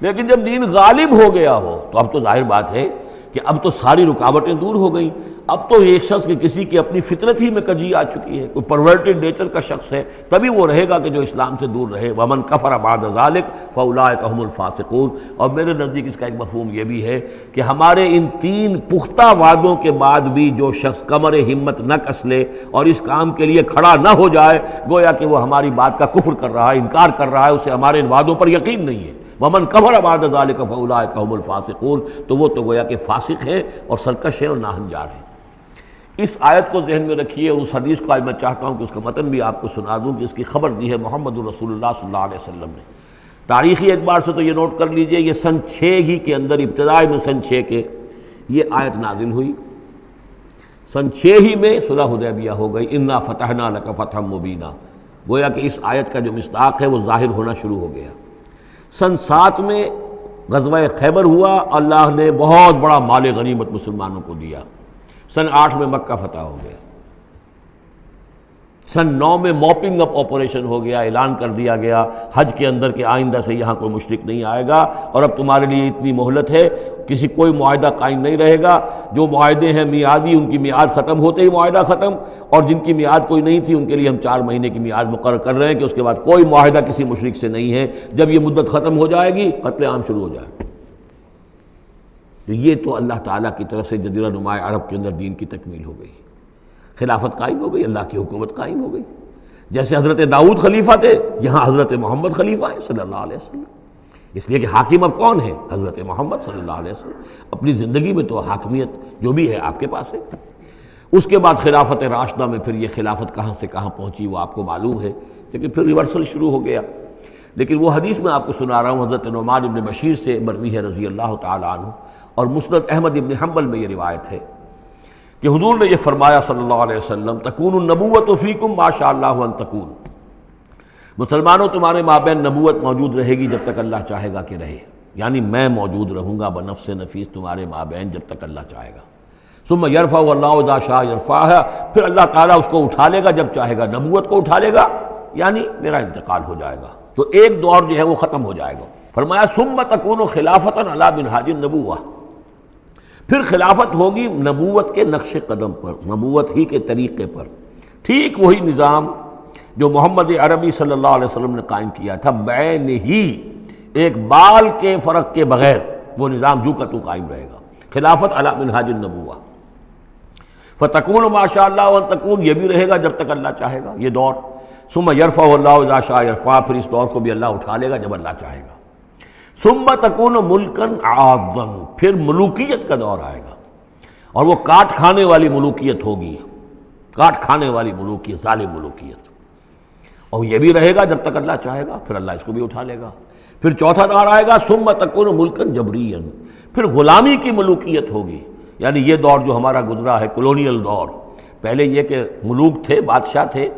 لیکن جب دین غالب ہو گیا ہو تو اب تو ظاہر بات ہے کہ اب تو ساری رکاوٹیں دور ہو گئیں۔ اب تو ایک شخص کی کسی کی اپنی فطرت ہی میں کجی آ چکی ہے، کوئی پرورٹڈ نیچر کا شخص ہے تبھی وہ رہے گا کہ جو اسلام سے دور رہے۔ ومن کفر بعد ذلک فاولئک هم الفاسقون، اور میرے نزدیک اس کا ایک مفہوم یہ بھی ہے کہ ہمارے ان 3 پختہ وعدوں کے بعد بھی جو شخص کمر ہمت نہ کس لے اور اس کام کے لیے کھڑا نہ ہو جائے، گویا کہ وہ ہماری بات کا کفر کر رہا ہے، انکار کر رہا ہے، اسے ہمارے ان وعدوں پر یقین نہیں ہے۔ ومن کفر بعد ذلک فاولئک هم الفاسقون، تو وہ تو گویا کہ فاسق ہیں اور سرکش ہیں اور ناہنجار ہیں۔ اس آیت کو ذہن میں رکھیے، اور اس حدیث کو آج میں چاہتا ہوں کہ اس کا متن بھی آپ کو سنا دوں کہ اس کی خبر دی ہے محمد رسول اللہ صلی اللہ علیہ وسلم نے۔ تاریخی اعتبار سے تو یہ نوٹ کر لیجئے، یہ سن 6 ہی کے اندر، ابتدائی میں سن 6 کے یہ آیت نازل ہوئی۔ سن 6 ہی میں صلح حدیبیہ ہو گئی، انا فتحنا لک فتحا مبینا، گویا کہ اس آیت کا جو مصداق ہے وہ ظاہر ہونا شروع ہو گیا۔ سن 7 میں غزوہ خیبر ہوا، اللہ نے بہت بڑا مال غنیمت مسلمانوں کو دیا۔ سن 8 میں مکہ فتح ہو گیا۔ سن 9 میں موپنگ اپ آپریشن ہو گیا، اعلان کر دیا گیا حج کے اندر کہ آئندہ سے یہاں کوئی مشرک نہیں آئے گا، اور اب تمہارے لیے اتنی مہلت ہے، کوئی معاہدہ قائم نہیں رہے گا، جو معاہدے ہیں میعادی ان کی میعاد ختم ہوتے ہی معاہدہ ختم، اور جن کی میعاد کوئی نہیں تھی ان کے لیے ہم 4 مہینے کی میعاد مقرر کر رہے ہیں کہ اس کے بعد کوئی معاہدہ کسی مشرک سے نہیں ہے، جب یہ مدت ختم ہو جائے گی قتل عام شروع ہو جائے گا۔ تو یہ تو اللہ تعالیٰ کی طرف سے جزیرہ نما عرب کے اندر دین کی تکمیل ہو گئی، خلافت قائم ہو گئی، اللہ کی حکومت قائم ہو گئی۔ جیسے حضرت داؤد خلیفہ تھے، یہاں حضرت محمد خلیفہ ہیں صلی اللہ علیہ وسلم، اس لیے کہ حاکم اب کون ہے؟ حضرت محمد صلی اللہ علیہ وسلم۔ اپنی زندگی میں تو حاکمیت جو بھی ہے آپ کے پاس ہے۔ اس کے بعد خلافت راشدہ میں پھر یہ خلافت کہاں سے کہاں پہنچی وہ آپ کو معلوم ہے، لیکن پھر ریورسل شروع ہو گیا۔ لیکن وہ حدیث میں آپ کو سنا رہا ہوں، حضرت نعمان بن بشیر سے مروی ہے رضی اللہ تعالیٰ عنہ، اور مسند احمد ابن حنبل میں یہ روایت ہے کہ حضور نے یہ فرمایا صلی اللہ علیہ وسلم تکون النبوۃ فیکم ما شاء اللہ ان تکون، مسلمانوں تمہارے مابین نبوت موجود رہے گی جب تک اللہ چاہے گا کہ رہے، یعنی میں موجود رہوں گا بنفس نفیس تمہارے مابین جب تک اللہ چاہے گا۔ ثم یرفع اللہ اذا شاء یرفعها، پھر اللہ تعالیٰ اس کو اٹھا لے گا جب چاہے گا، نبوت کو اٹھا لے گا، یعنی میرا انتقال ہو جائے گا تو ایک دور جو ہے وہ ختم ہو جائے گا۔ فرمایا ثم تکون خلافۃ علی منہاج النبوہ، پھر خلافت ہوگی نبوت کے نقش قدم پر، نبوت ہی کے طریقے پر، ٹھیک وہی نظام جو محمد عربی صلی اللہ علیہ وسلم نے قائم کیا تھا، بعین ہی ایک بال کے فرق کے بغیر وہ نظام جو کا تو قائم رہے گا، خلافت علی منہاج النبوہ۔ فتکون ما شاء اللہ وان تکون، یہ بھی رہے گا جب تک اللہ چاہے گا یہ دور۔ ثم یرفع اللہ اذا شاء یرفع، پھر اس دور کو بھی اللہ اٹھا لے گا جب اللہ چاہے گا۔ ثم تکون ملکن عاضا، پھر ملوکیت کا دور آئے گا، اور وہ کاٹ کھانے والی ملوکیت ہوگی، کاٹ کھانے والی ملوکیت، ظالم ملوکیت، اور یہ بھی رہے گا جب تک اللہ چاہے گا، پھر اللہ اس کو بھی اٹھا لے گا۔ پھر چوتھا دور آئے گا ثم تکون ملکن جبریا، پھر غلامی کی ملوکیت ہوگی، یعنی یہ دور جو ہمارا گزرا ہے کولونیل دور، پہلے یہ کہ ملوک تھے، بادشاہ تھے،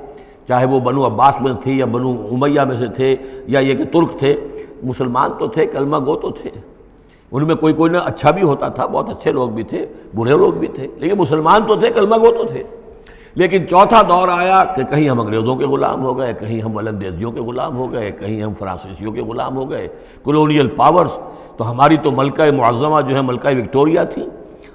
چاہے وہ بنو عباس میں تھے یا بنو امیہ میں سے تھے یا یہ کہ ترک تھے، مسلمان تو تھے، کلمہ گو تو تھے، ان میں کوئی نہ اچھا بھی ہوتا تھا، بہت اچھے لوگ بھی تھے، برے لوگ بھی تھے، لیکن مسلمان تو تھے، کلمہ گو تو تھے۔ لیکن چوتھا دور آیا کہ کہیں ہم انگریزوں کے غلام ہو گئے، کہیں ہم ولندیزیوں کے غلام ہو گئے، کہیں ہم فرانسیسیوں کے غلام ہو گئے، کولونیل پاورز۔ تو ہماری تو ملکہ معظمہ جو ہے ملکہ وکٹوریہ تھی،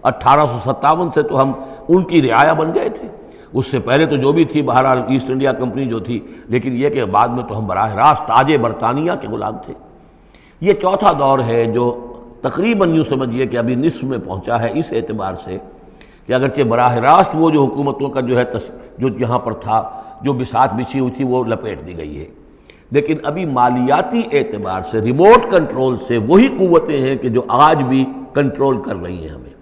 1857 سے تو ہم ان کی رعایا بن گئے تھے، اس سے پہلے تو جو بھی تھی بہرحال ایسٹ انڈیا کمپنی جو تھی، لیکن یہ کہ بعد میں تو ہم براہ راست تاج برطانیہ کے غلام تھے۔ یہ چوتھا دور ہے جو تقریباً یوں سمجھیے کہ ابھی نصف میں پہنچا ہے، اس اعتبار سے کہ اگرچہ براہ راست وہ جو حکومتوں کا جو ہے جو یہاں پر تھا، جو بساط بچھی ہوئی تھی وہ لپیٹ دی گئی ہے، لیکن ابھی مالیاتی اعتبار سے ریموٹ کنٹرول سے وہی قوتیں ہیں کہ جو آج بھی کنٹرول کر رہی ہیں ہمیں،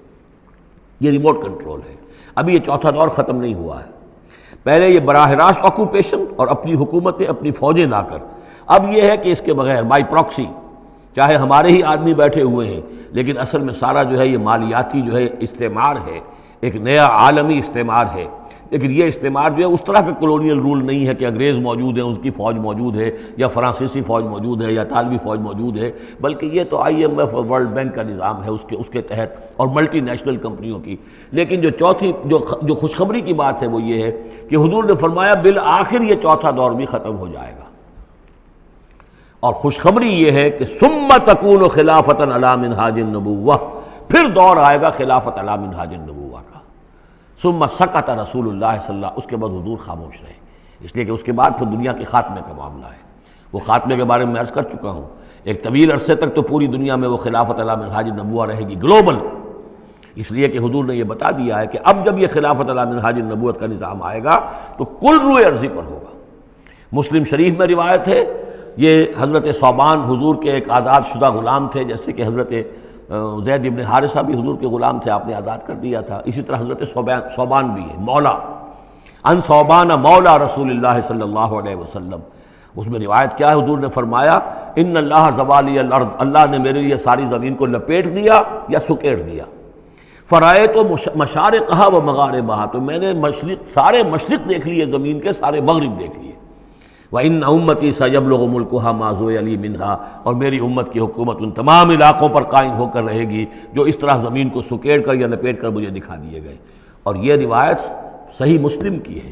یہ ریموٹ کنٹرول ہے۔ ابھی یہ چوتھا دور ختم نہیں ہوا ہے، پہلے یہ براہ راست آکوپیشن اور اپنی حکومتیں اپنی فوجیں لا کر، اب یہ ہے کہ اس کے بغیر بائی پراکسی، چاہے ہمارے ہی آدمی بیٹھے ہوئے ہیں، لیکن اصل میں سارا جو ہے یہ مالیاتی جو ہے استعمار ہے، ایک نیا عالمی استعمار ہے۔ لیکن یہ استعمار جو ہے اس طرح کا کولونیل رول نہیں ہے کہ انگریز موجود ہیں، ان کی فوج موجود ہے، یا فرانسیسی فوج موجود ہے، یا اطالوی فوج موجود ہے، بلکہ یہ تو IMF اور ورلڈ بینک کا نظام ہے اس کے تحت، اور ملٹی نیشنل کمپنیوں کی۔ لیکن جو چوتھی جو خوشخبری کی بات ہے وہ یہ ہے کہ حضور نے فرمایا بالآخر یہ چوتھا دور بھی ختم ہو جائے گا، اور خوشخبری یہ ہے کہ ثم تکون خلافۃ علی منہاج النبوہ، پھر دور آئے گا خلافت علی منہاج النبوہ کا۔ ثم سکت رسول اللہ صلی اللہ، اس کے بعد حضور خاموش رہے، اس لیے کہ اس کے بعد پھر دنیا کے خاتمے کا معاملہ ہے۔ وہ خاتمے کے بارے میں عرض کر چکا ہوں، ایک طویل عرصے تک تو پوری دنیا میں وہ خلافت علی منہاج النبوہ رہے گی، گلوبل، اس لیے کہ حضور نے یہ بتا دیا ہے کہ اب جب یہ خلافت علی منہاج النبوت کا نظام آئے گا تو کل روئے ارضی پر ہوگا۔ مسلم شریف میں روایت ہے، یہ حضرت ثوبان حضور کے ایک آزاد شدہ غلام تھے، جیسے کہ حضرت زید ابن حارثہ بھی حضور کے غلام تھے، آپ نے آزاد کر دیا تھا، اسی طرح حضرت ثوبان بھی ہے، مولا ان ثوبان مولا رسول اللہ صلی اللہ علیہ وسلم۔ اس میں روایت کیا ہے، حضور نے فرمایا ان اللہ زوالی الارض، اللہ نے میرے لیے ساری زمین کو لپیٹ دیا یا سکیڑ دیا، فرائے تو مشارقہا و مغاربہا، تو میں نے سارے مشرق دیکھ لیے زمین کے، سارے مغرب دیکھ لیے، وَإِنَّ أُمَّتِي سَيَبْلُغُ مُلْكُهَا مَا زُوِّيَ لِي مِنْهَا، اور میری امت کی حکومت ان تمام علاقوں پر قائم ہو کر رہے گی جو اس طرح زمین کو سکیڑ کر یا لپیٹ کر مجھے دکھا دیے گئے۔ اور یہ روایت صحیح مسلم کی ہے۔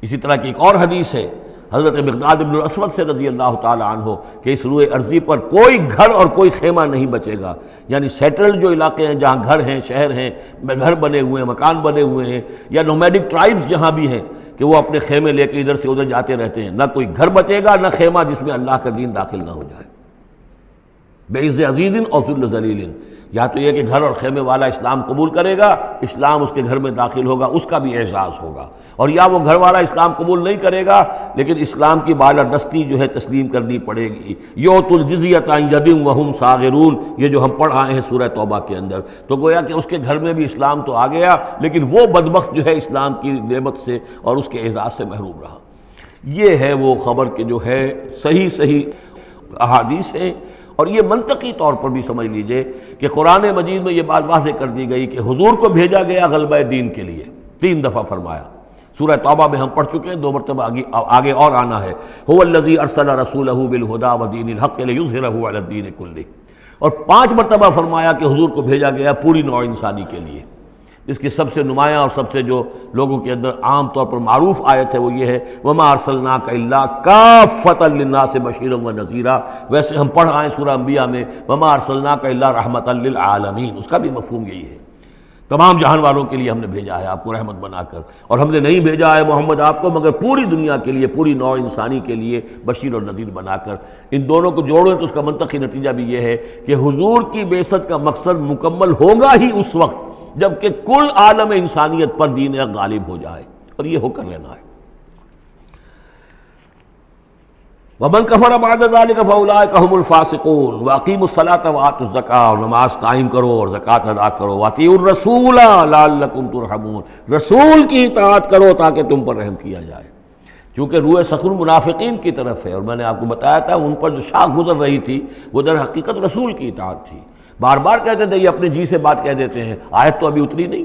اسی طرح کی ایک اور حدیث ہے حضرت مقداد بن الاسود سے رضی اللہ تعالی عنہ کہ اس روئے ارضی پر کوئی گھر اور کوئی خیمہ نہیں بچے گا، یعنی سیٹلڈ جو علاقے ہیں جہاں گھر ہیں، شہر ہیں، گھر بنے ہوئے ہیں، مکان بنے ہوئے ہیں، یا نومیڈک ٹرائبز جہاں بھی ہیں کہ وہ اپنے خیمے لے کے ادھر سے ادھر جاتے رہتے ہیں، نہ کوئی گھر بچے گا، نہ خیمہ جس میں اللہ کا دین داخل نہ ہو جائے۔ بعز عزیز اور ذل ذلیل، یا تو یہ کہ گھر اور خیمے والا اسلام قبول کرے گا، اسلام اس کے گھر میں داخل ہوگا، اس کا بھی اعزاز ہوگا، اور یا وہ گھر والا اسلام قبول نہیں کرے گا لیکن اسلام کی بالادستی جو ہے تسلیم کرنی پڑے گی۔ یؤتوا الجزیۃ عن ید وہم صاغرون، یہ جو ہم پڑھ آئے ہیں سورہ توبہ کے اندر، تو گویا کہ اس کے گھر میں بھی اسلام تو آ گیا لیکن وہ بدبخت جو ہے اسلام کی نعمت سے اور اس کے اعزاز سے محروم رہا۔ یہ ہے وہ خبر کہ جو ہے صحیح احادیث ہیں، اور یہ منطقی طور پر بھی سمجھ لیجئے کہ قرآن مجید میں یہ بات واضح کر دی گئی کہ حضور کو بھیجا گیا غلبہ دین کے لیے، 3 دفعہ فرمایا۔ سورہ توبہ میں ہم پڑھ چکے ہیں، 2 مرتبہ آگے اور آنا ہے، هو الذی ارسل رسولہ بالہدی ودین الحق لیظہرہ علی الدین کلہ، اور 5 مرتبہ فرمایا کہ حضور کو بھیجا گیا پوری نوع انسانی کے لیے۔ اس کی سب سے نمایاں اور سب سے جو لوگوں کے اندر عام طور پر معروف آیت ہے وہ یہ ہے وما ارسلناک الا کافۃ للناس بشیرا ونذیرا۔ ویسے ہم پڑھ آئے سورہ انبیاء میں وما ارسلناک الا رحمۃ للعالمین، اس کا بھی مفہوم یہی ہے، تمام جہان والوں کے لیے ہم نے بھیجا ہے آپ کو رحمت بنا کر، اور ہم نے نہیں بھیجا ہے محمد آپ کو مگر پوری دنیا کے لیے، پوری نوع انسانی کے لیے بشیر اور نذیر بنا کر۔ ان دونوں کو جوڑیں تو اس کا منطقی نتیجہ بھی یہ ہے کہ حضور کی بعثت کا مقصد مکمل ہوگا ہی اس وقت جبکہ کل عالم انسانیت پر دین حق غالب ہو جائے، اور یہ ہو کر رہنا ہے۔ ومن کفر بعد ذلک فاولئک هم الفاسقون واقیموا الصلاۃ وآتوا الزکاۃ، اور نماز قائم کرو اور زکوٰۃ ادا کرو، واطیعوا الرسول لعلکم ترحمون، رسول کی اطاعت کرو تاکہ تم پر رحم کیا جائے۔ چونکہ روح سخن منافقین کی طرف ہے، اور میں نے آپ کو بتایا تھا ان پر جو شاخ گزر رہی تھی وہ در حقیقت رسول کی اطاعت تھی۔ بار بار کہتے تھے یہ اپنے جی سے بات کہہ دیتے ہیں، آیت تو ابھی اتری نہیں،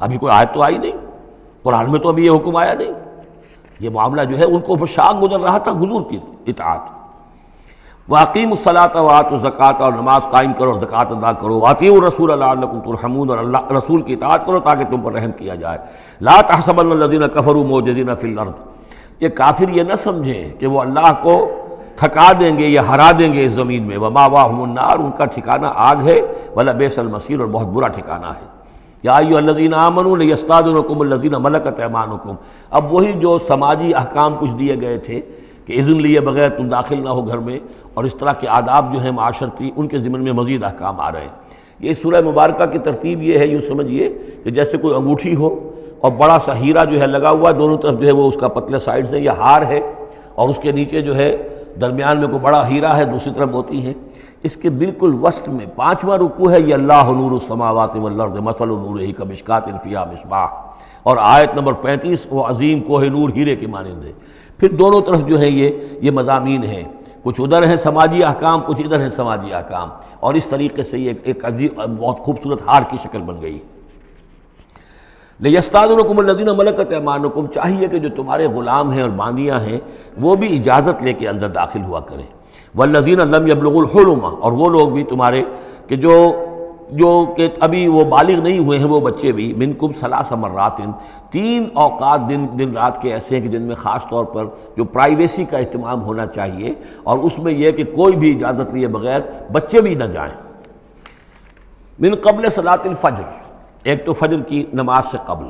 ابھی کوئی آیت تو آئی نہیں، قرآن میں تو ابھی یہ حکم آیا نہیں۔ یہ معاملہ جو ہے ان کو اوپر شاخ گزر رہا تھا حضور کی اطاعت۔ وَأَقِیمُوا الصَّلَاةَ وَآتُوا الزَّکَاةَ، اور نماز قائم کرو اور زکوٰۃ ادا کرو، وَأَطِیعُوا الرَّسُولَ لَعَلَّکُمْ تُرْحَمُونَ، اور اللہ رسول کی اطاعت کرو تاکہ تم پر رحم کیا جائے۔ لَا تَحْسَبَنَّ الَّذِينَ كَفَرُوا مُعْجِزِينَ فِي الْأَرْضِ، یہ کافر یہ نہ سمجھیں کہ وہ اللہ کو تھکا دیں گے یا ہرا دیں گے اس زمین میں۔ وَمَأْوَاهُمُ النَّارُ، ان کا ٹھکانہ آگ ہے، وَلَبِئْسَ الْمَصِيرُ، اور بہت برا ٹھکانہ ہے۔ یا ایھا الذین آمنوا لیستأذنکم الذین ملکت ایمانکم، اب وہی جو سماجی احکام کچھ دیے گئے تھے کہ اذن لیے بغیر تم داخل نہ ہو گھر میں، اور اس طرح کے آداب جو ہیں معاشرتی ان کے ضمن میں مزید احکام آ رہے ہیں۔ یہ سورہ مبارکہ کی ترتیب یہ ہے، یوں سمجھیے کہ جیسے کوئی انگوٹھی ہو اور بڑا سا ہیرا جو ہے لگا ہوا ہے، دونوں طرف جو ہے وہ اس کا پتلے سائڈ سے، یہ ہار ہے، اور اس کے نیچے جو ہے درمیان میں کوئی بڑا ہیرا ہے، دوسری طرف موتی ہیں۔ اس کے بالکل وسط میں 5واں رکوع ہے، یہ اللہ نور السماوات والارض مثل نورہ کمشکاۃ فیہا مصباح، اور آیت نمبر 35 وہ عظیم کوہ نور ہیرے کے مانند ہے۔ پھر دونوں طرف جو ہے یہ مضامین ہیں، کچھ ادھر ہیں سماجی احکام، کچھ ادھر ہیں سماجی احکام، اور اس طریقے سے یہ ایک عظیم بہت خوبصورت ہار کی شکل بن گئی۔ لیستأذنکم الذین ملکت ایمانکم، چاہیے کہ جو تمہارے غلام ہیں اور باندیاں ہیں وہ بھی اجازت لے کے اندر داخل ہوا کریں۔ والذین لم یبلغوا الحلم، اور وہ لوگ بھی تمہارے کہ جو کہ ابھی وہ بالغ نہیں ہوئے ہیں وہ بچے بھی، منکم 3 مرات، 3 اوقات دن رات کے ایسے ہیں کہ جن میں خاص طور پر جو پرائیویسی کا اہتمام ہونا چاہیے، اور اس میں یہ کہ کوئی بھی اجازت لیے بغیر بچے بھی نہ جائیں۔ من قبل صلاۃ الفجر، ایک تو فجر کی نماز سے قبل،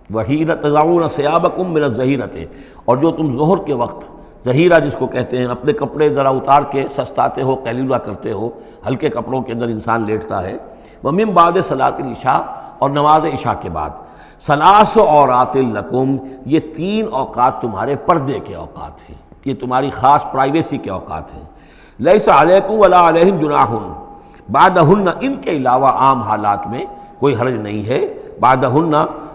وحین تضعون ثیابکم من الظہیرۃ، اور جو تم ظہر کے وقت، ظہیرہ جس کو کہتے ہیں، اپنے کپڑے ذرا اتار کے سستاتے ہو، قیلولہ کرتے ہو، ہلکے کپڑوں کے اندر انسان لیٹتا ہے۔ ومن بعد صلاۃ العشاء، اور نماز عشاء کے بعد۔ 3 عورات لکم، یہ 3 اوقات تمہارے پردے کے اوقات ہیں، یہ تمہاری خاص پرائیویسی کے اوقات ہیں۔ لیس علیکم ولا علیہم جناح بعدہن، ان کے علاوہ عام حالات میں کوئی حرج نہیں ہے، بعدہن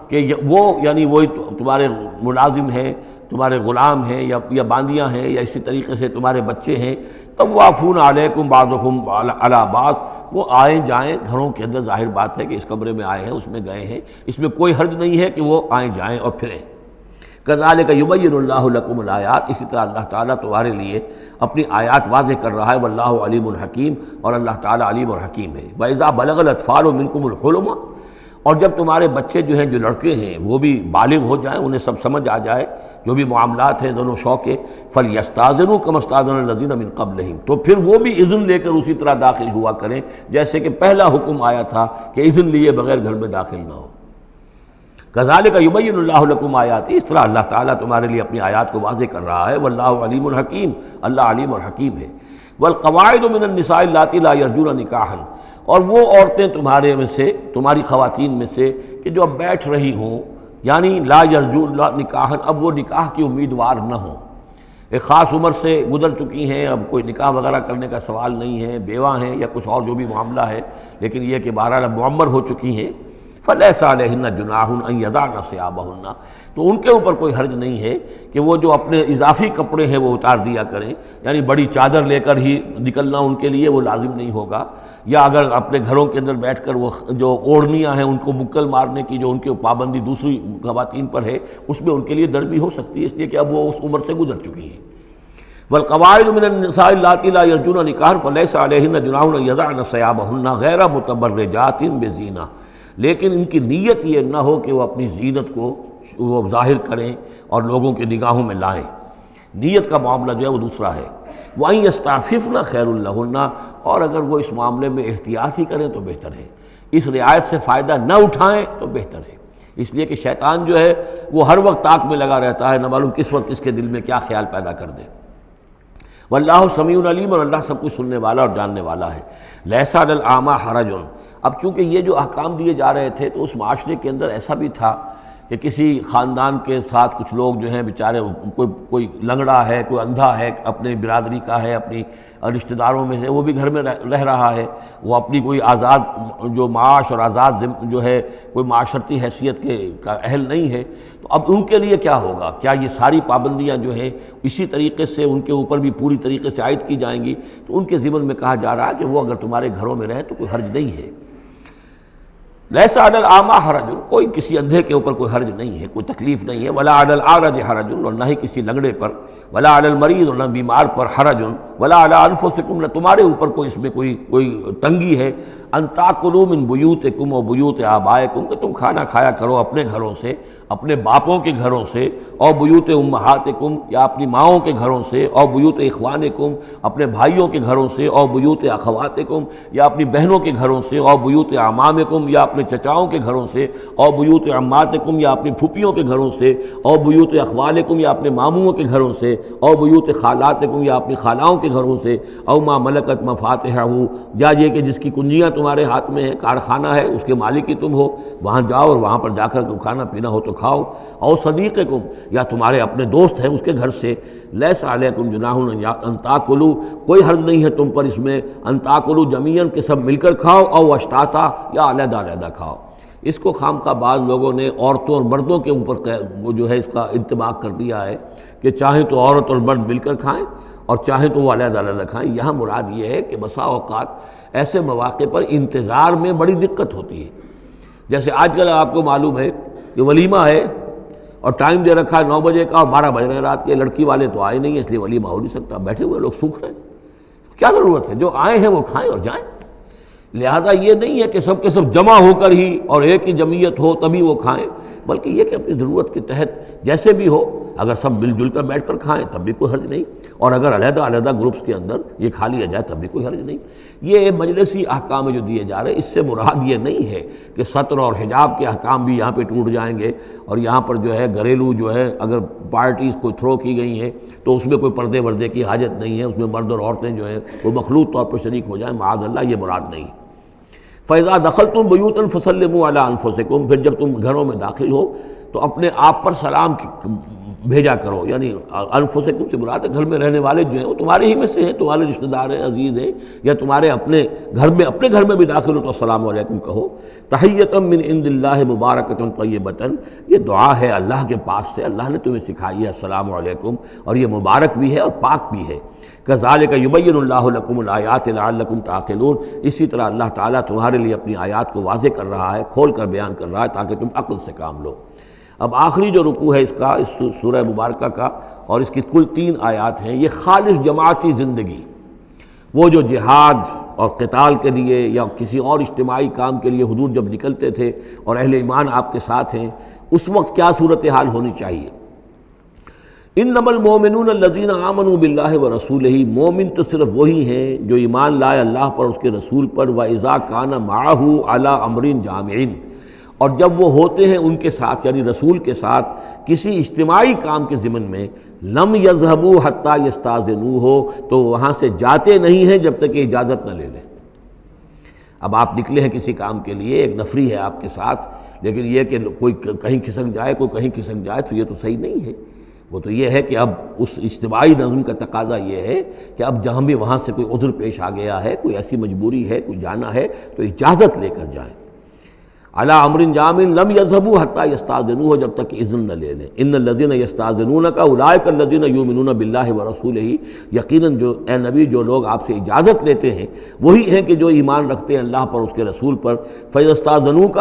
کہ وہ یعنی وہی تمہارے ملازم ہیں، تمہارے غلام ہیں یا باندیاں ہیں، یا اسی طریقے سے تمہارے بچے ہیں، طوافون علیکم بعضکم علی بعض، وہ آئیں جائیں گھروں کے اندر، ظاہر بات ہے کہ اس کمرے میں آئے ہیں اس میں گئے ہیں، اس میں کوئی حرج نہیں ہے کہ وہ آئیں جائیں اور پھریں۔ کذالک یبین اللہ لکم الآیات، اسی طرح اللہ تعالیٰ تمہارے لیے اپنی آیات واضح کر رہا ہے، واللہ علیم الحکیم، اور اللہ تعالیٰ علیم اور حکیم ہے۔ وَإِذَا بَلَغَ الْأَطْفَالُ مِنْكُمُ الْحُلُمَ، اور جب تمہارے بچے جو ہیں، جو لڑکے ہیں، وہ بھی بالغ ہو جائیں، انہیں سب سمجھ آ جائے، جو بھی معاملات ہیں دونوں شوق کے، فَلْيَسْتَأْذِنُوا كَمَا اسْتَأْذَنَ الَّذِينَ مِنْ قَبْلِهِمْ، تو پھر وہ بھی اذن لے کر اسی طرح داخل ہوا کریں جیسے کہ پہلا حکم آیا تھا کہ اذن لیے بغیر گھر میں داخل نہ ہو۔ کذالک یبین اللہ لکم آیاتہ، اس طرح اللہ تعالیٰ تمہارے لیے اپنی آیات کو واضح کر رہا ہے، واللہ علیم الحکیم، اللہ علیم اور حکیم ہے۔ والقواعد من النساء اللاتی لا یرجون نکاحا، اور وہ عورتیں تمہارے میں سے، تمہاری خواتین میں سے کہ جو اب بیٹھ رہی ہوں، یعنی لا یرجون نکاحا، اب وہ نکاح کی امیدوار نہ ہوں، ایک خاص عمر سے گزر چکی ہیں، اب کوئی نکاح وغیرہ کرنے کا سوال نہیں ہے، بیوہ ہیں یا کچھ اور جو بھی معاملہ ہے، لیکن یہ کہ بہرحال اب معمر ہو چکی ہیں، فلیس علیہن جناح ان یضعن ثیابہن، تو ان کے اوپر کوئی حرج نہیں ہے کہ وہ جو اپنے اضافی کپڑے ہیں وہ اتار دیا کریں، یعنی بڑی چادر لے کر ہی نکلنا ان کے لیے وہ لازم نہیں ہوگا، یا اگر اپنے گھروں کے اندر بیٹھ کر وہ جو اوڑھنیاں ہیں ان کو مکل مارنے کی جو ان کی پابندی دوسری خواتین پر ہے اس میں ان کے لیے در بھی ہو سکتی ہے، اس لیے کہ اب وہ اس عمر سے گزر چکی ہیں۔ والقواعد من النساء اللاتي لا يرجون نکاحا فليس عليهن جناح ان يضعن ثيابهن غیر متبرجات بزینہ، لیکن ان کی نیت یہ نہ ہو کہ وہ اپنی زینت کو وہ ظاہر کریں اور لوگوں کی نگاہوں میں لائیں، نیت کا معاملہ جو ہے وہ دوسرا ہے۔ وَأَن يَسْتَعْفِفْنَ خَيْرٌ لَهُنَّ، اور اگر وہ اس معاملے میں احتیاط ہی کریں تو بہتر ہے، اس رعایت سے فائدہ نہ اٹھائیں تو بہتر ہے، اس لیے کہ شیطان جو ہے وہ ہر وقت طاق میں لگا رہتا ہے، نہ معلوم کس وقت کس کے دل میں کیا خیال پیدا کر دے۔ واللہ سمیع علیم، اور اللہ سب کچھ سننے والا اور جاننے والا ہے۔ لیس علی الاعمی حرج، اب چونکہ یہ جو احکام دیے جا رہے تھے تو اس معاشرے کے اندر ایسا بھی تھا کہ کسی خاندان کے ساتھ کچھ لوگ جو ہیں بیچارے، کوئی لنگڑا ہے، کوئی اندھا ہے، اپنے برادری کا ہے، اپنی رشتہ داروں میں سے، وہ بھی گھر میں رہ رہا ہے، وہ اپنی کوئی آزاد جو معاش اور آزاد جو ہے کوئی معاشرتی حیثیت کا اہل نہیں ہے، تو اب ان کے لیے کیا ہوگا؟ کیا یہ ساری پابندیاں جو ہیں اسی طریقے سے ان کے اوپر بھی پوری طریقے سے عائد کی جائیں گی؟ تو ان کے ضمن میں کہا جا رہا ہے کہ وہ اگر تمہارے گھروں میں رہیں تو کوئی حرج نہیں ہے۔ لیس علی الاعمی حرج، کوئی کسی اندھے کے اوپر کوئی حرج نہیں ہے، کوئی تکلیف نہیں ہے۔ ولا علی الاعرج حرج، اور نہ ہی کسی لنگڑے پر، ولا علی المریض، اور نہ بیمار پر حرج، ولا علی انفسکم، نہ تمہارے اوپر کوئی اس میں کوئی تنگی ہے، ان تاکلوا من بیوتکم و بیوت آبائکم، کہ تم کھانا کھایا کرو اپنے گھروں سے، اپنے باپوں کے گھروں سے، اور بیوت امہاتکم، یا اپنی ماؤں کے گھروں سے، اور بیوت اخوانکم، اپنے بھائیوں کے گھروں سے، اور بیوت اخواتکم، یا اپنی بہنوں کے گھروں سے، اور بیوت اعمامکم، یا اپنے چچاؤں کے گھروں سے، اور بیوت عماتکم، یا اپنی پھوپھیوں کے گھروں سے، اور بیوت اخوالکم، یا اپنے ماموں کے گھروں سے، اور بیوت خالاتکم، یا اپنی خالاؤں کے گھروں سے، او ما ملکت مفاتحہ، یا یہ کہ جس کی کنجیاں تمہارے ہاتھ میں ہے، کارخانہ ہے، اس کے مالک ہی تم ہو، وہاں جاؤ اور وہاں پر جا کر کھانا پینا ہو تو کھاؤ، اور صدیقکم، یا تمہارے اپنے دوست ہیں اس کے گھر سے، لیس علیکم جناح ان تاکلوا، کوئی حرج نہیں ہے تم پر اس میں، ان تاکلوا جمیعاً، کہ سب مل کر کھاؤ، او اشتاتا، یا علیحدہ علیحدہ کھاؤ۔ اس کو خامخواہ بعض لوگوں نے عورتوں اور مردوں کے اوپر وہ جو ہے اس کا انطباق کر دیا ہے کہ چاہیں تو عورت اور مرد مل کر کھائیں اور چاہیں تو وہ علیحدہ علیحدہ کھائیں۔ یہاں مراد یہ ہے کہ بسا اوقات ایسے مواقع پر انتظار میں بڑی دقت ہوتی ہے، جیسے آج کل آپ کو معلوم ہے کہ ولیمہ ہے اور ٹائم دے رکھا ہے 9 بجے کا اور 12 بج رہے ہیں رات کے، لڑکی والے تو آئے نہیں ہیں اس لیے ولیمہ ہو نہیں سکتا، بیٹھے ہوئے لوگ سوکھ رہے ہیں، کیا ضرورت ہے؟ جو آئے ہیں وہ کھائیں اور جائیں۔ لہذا یہ نہیں ہے کہ سب کے سب جمع ہو کر ہی اور ایک ہی جمعیت ہو تبھی وہ کھائیں، بلکہ یہ کہ اپنی ضرورت کے تحت جیسے بھی ہو، اگر سب مل جل کر بیٹھ کر کھائیں تب بھی کوئی حرج نہیں، اور اگر علیحدہ علیحدہ گروپس کے اندر یہ کھا لیا جائے تب بھی کوئی حرج نہیں۔ یہ مجلسی احکام جو دیے جا رہے ہیں اس سے مراد یہ نہیں ہے کہ سطر اور حجاب کے احکام بھی یہاں پہ ٹوٹ جائیں گے، اور یہاں پر جو ہے گھریلو جو ہے اگر پارٹیز کوئی تھرو کی گئی ہیں تو اس میں کوئی پردے وردے کی حاجت نہیں ہے، اس میں مرد اور عورتیں جو ہیں وہ مخلوط طور پر شریک ہو جائیں، معاذ اللہ، یہ مراد نہیں۔ فَإِذَا دَخَلْتُمْ بُيُوتًا فَسَلِّمُوا عَلَىٰ أَنفُسِكُمْ، پھر جب تم گھروں میں داخل ہو تو اپنے آپ پر سلام بھیجا کرو، یعنی انفسکم سے مراد ہے گھر میں رہنے والے جو ہیں وہ تمہارے ہی میں سے ہیں، تمہارے رشتہ دار ہیں، عزیز ہیں، یا تمہارے اپنے گھر میں بھی داخل ہو تو السلام علیکم کہو۔ تحیۃ من عند اللہ مبارکۃ طیبۃ، یہ دعا ہے اللہ کے پاس سے، اللہ نے تمہیں سکھائی ہے السلام علیکم، اور یہ مبارک بھی ہے اور پاک بھی ہے۔ کذالک یبین اللہ لکم الآیات لعلکم تعقلون، اسی طرح اللہ تعالیٰ تمہارے لیے اپنی آیات کو واضح کر رہا ہے، کھول کر بیان کر رہا ہے تاکہ تم عقل سے کام لو۔ اب آخری جو رکوع ہے اس کا، اس سورہ مبارکہ کا، اور اس کی کل 3 آیات ہیں، یہ خالص جماعتی زندگی، وہ جو جہاد اور قتال کے لیے یا کسی اور اجتماعی کام کے لیے حضور جب نکلتے تھے اور اہل ایمان آپ کے ساتھ ہیں، اس وقت کیا صورتحال ہونی چاہیے۔ انما المؤمنون الذین آمنوا باللہ ورسولہ، مومن تو صرف وہی ہیں جو ایمان لائے اللہ پر، اس کے رسول پر، وَإِذَا كَانَ مَعَهُ عَلَىٰ أَمْرٍ جَامِعٍ، اور جب وہ ہوتے ہیں ان کے ساتھ یعنی رسول کے ساتھ کسی اجتماعی کام کے ضمن میں، لم یذهبوا حتیٰ یستاذنوہ، تو وہاں سے جاتے نہیں ہیں جب تک کہ اجازت نہ لے لیں۔ اب آپ نکلے ہیں کسی کام کے لیے، ایک نفری ہے آپ کے ساتھ، لیکن یہ کہ کوئی کہیں کھسک جائے کوئی کہیں کھسک جائے تو یہ تو صحیح نہیں ہے۔ وہ تو یہ ہے کہ اب اس اجتماعی نظم کا تقاضا یہ ہے کہ اب جہاں بھی وہاں سے کوئی عذر پیش آ گیا ہے، کوئی ایسی مجبوری ہے، کوئی جانا ہے تو اجازت لے کر جائیں۔ علی امر جامع لم یذهبوا حتی یستاذنوه، جب تک کہ اذن نہ لے لیں۔ ان الذین یستاذنونک اولئک الذین یؤمنون باللہ ورسولہ، یقیناً جو اے نبی جو لوگ آپ سے اجازت لیتے ہیں وہی ہیں کہ جو ایمان رکھتے ہیں اللہ پر، اس کے رسول پر۔ فاذا استاذنوک،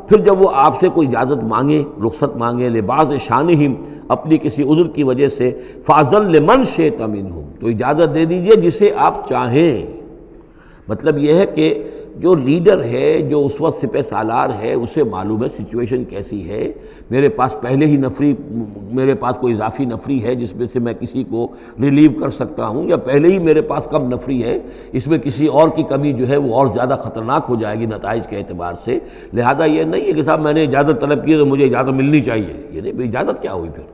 پھر جب وہ آپ سے کوئی اجازت مانگے، رخصت مانگے، لبعض شانہم، اپنی کسی عذر کی وجہ سے، فاذن لمن شئت منہم، تو اجازت دے دیجئے جسے آپ چاہیں۔ مطلب یہ ہے کہ جو لیڈر ہے، جو اس وقت سپہ سالار ہے، اسے معلوم ہے سچویشن کیسی ہے، میرے پاس پہلے ہی نفری، میرے پاس کوئی اضافی نفری ہے جس میں سے میں کسی کو ریلیو کر سکتا ہوں، یا پہلے ہی میرے پاس کم نفری ہے، اس میں کسی اور کی کمی جو ہے وہ اور زیادہ خطرناک ہو جائے گی نتائج کے اعتبار سے۔ لہذا یہ نہیں ہے کہ صاحب میں نے اجازت طلب کی ہے تو مجھے اجازت ملنی چاہیے، یہ نہیں، اجازت کیا ہوئی پھر؟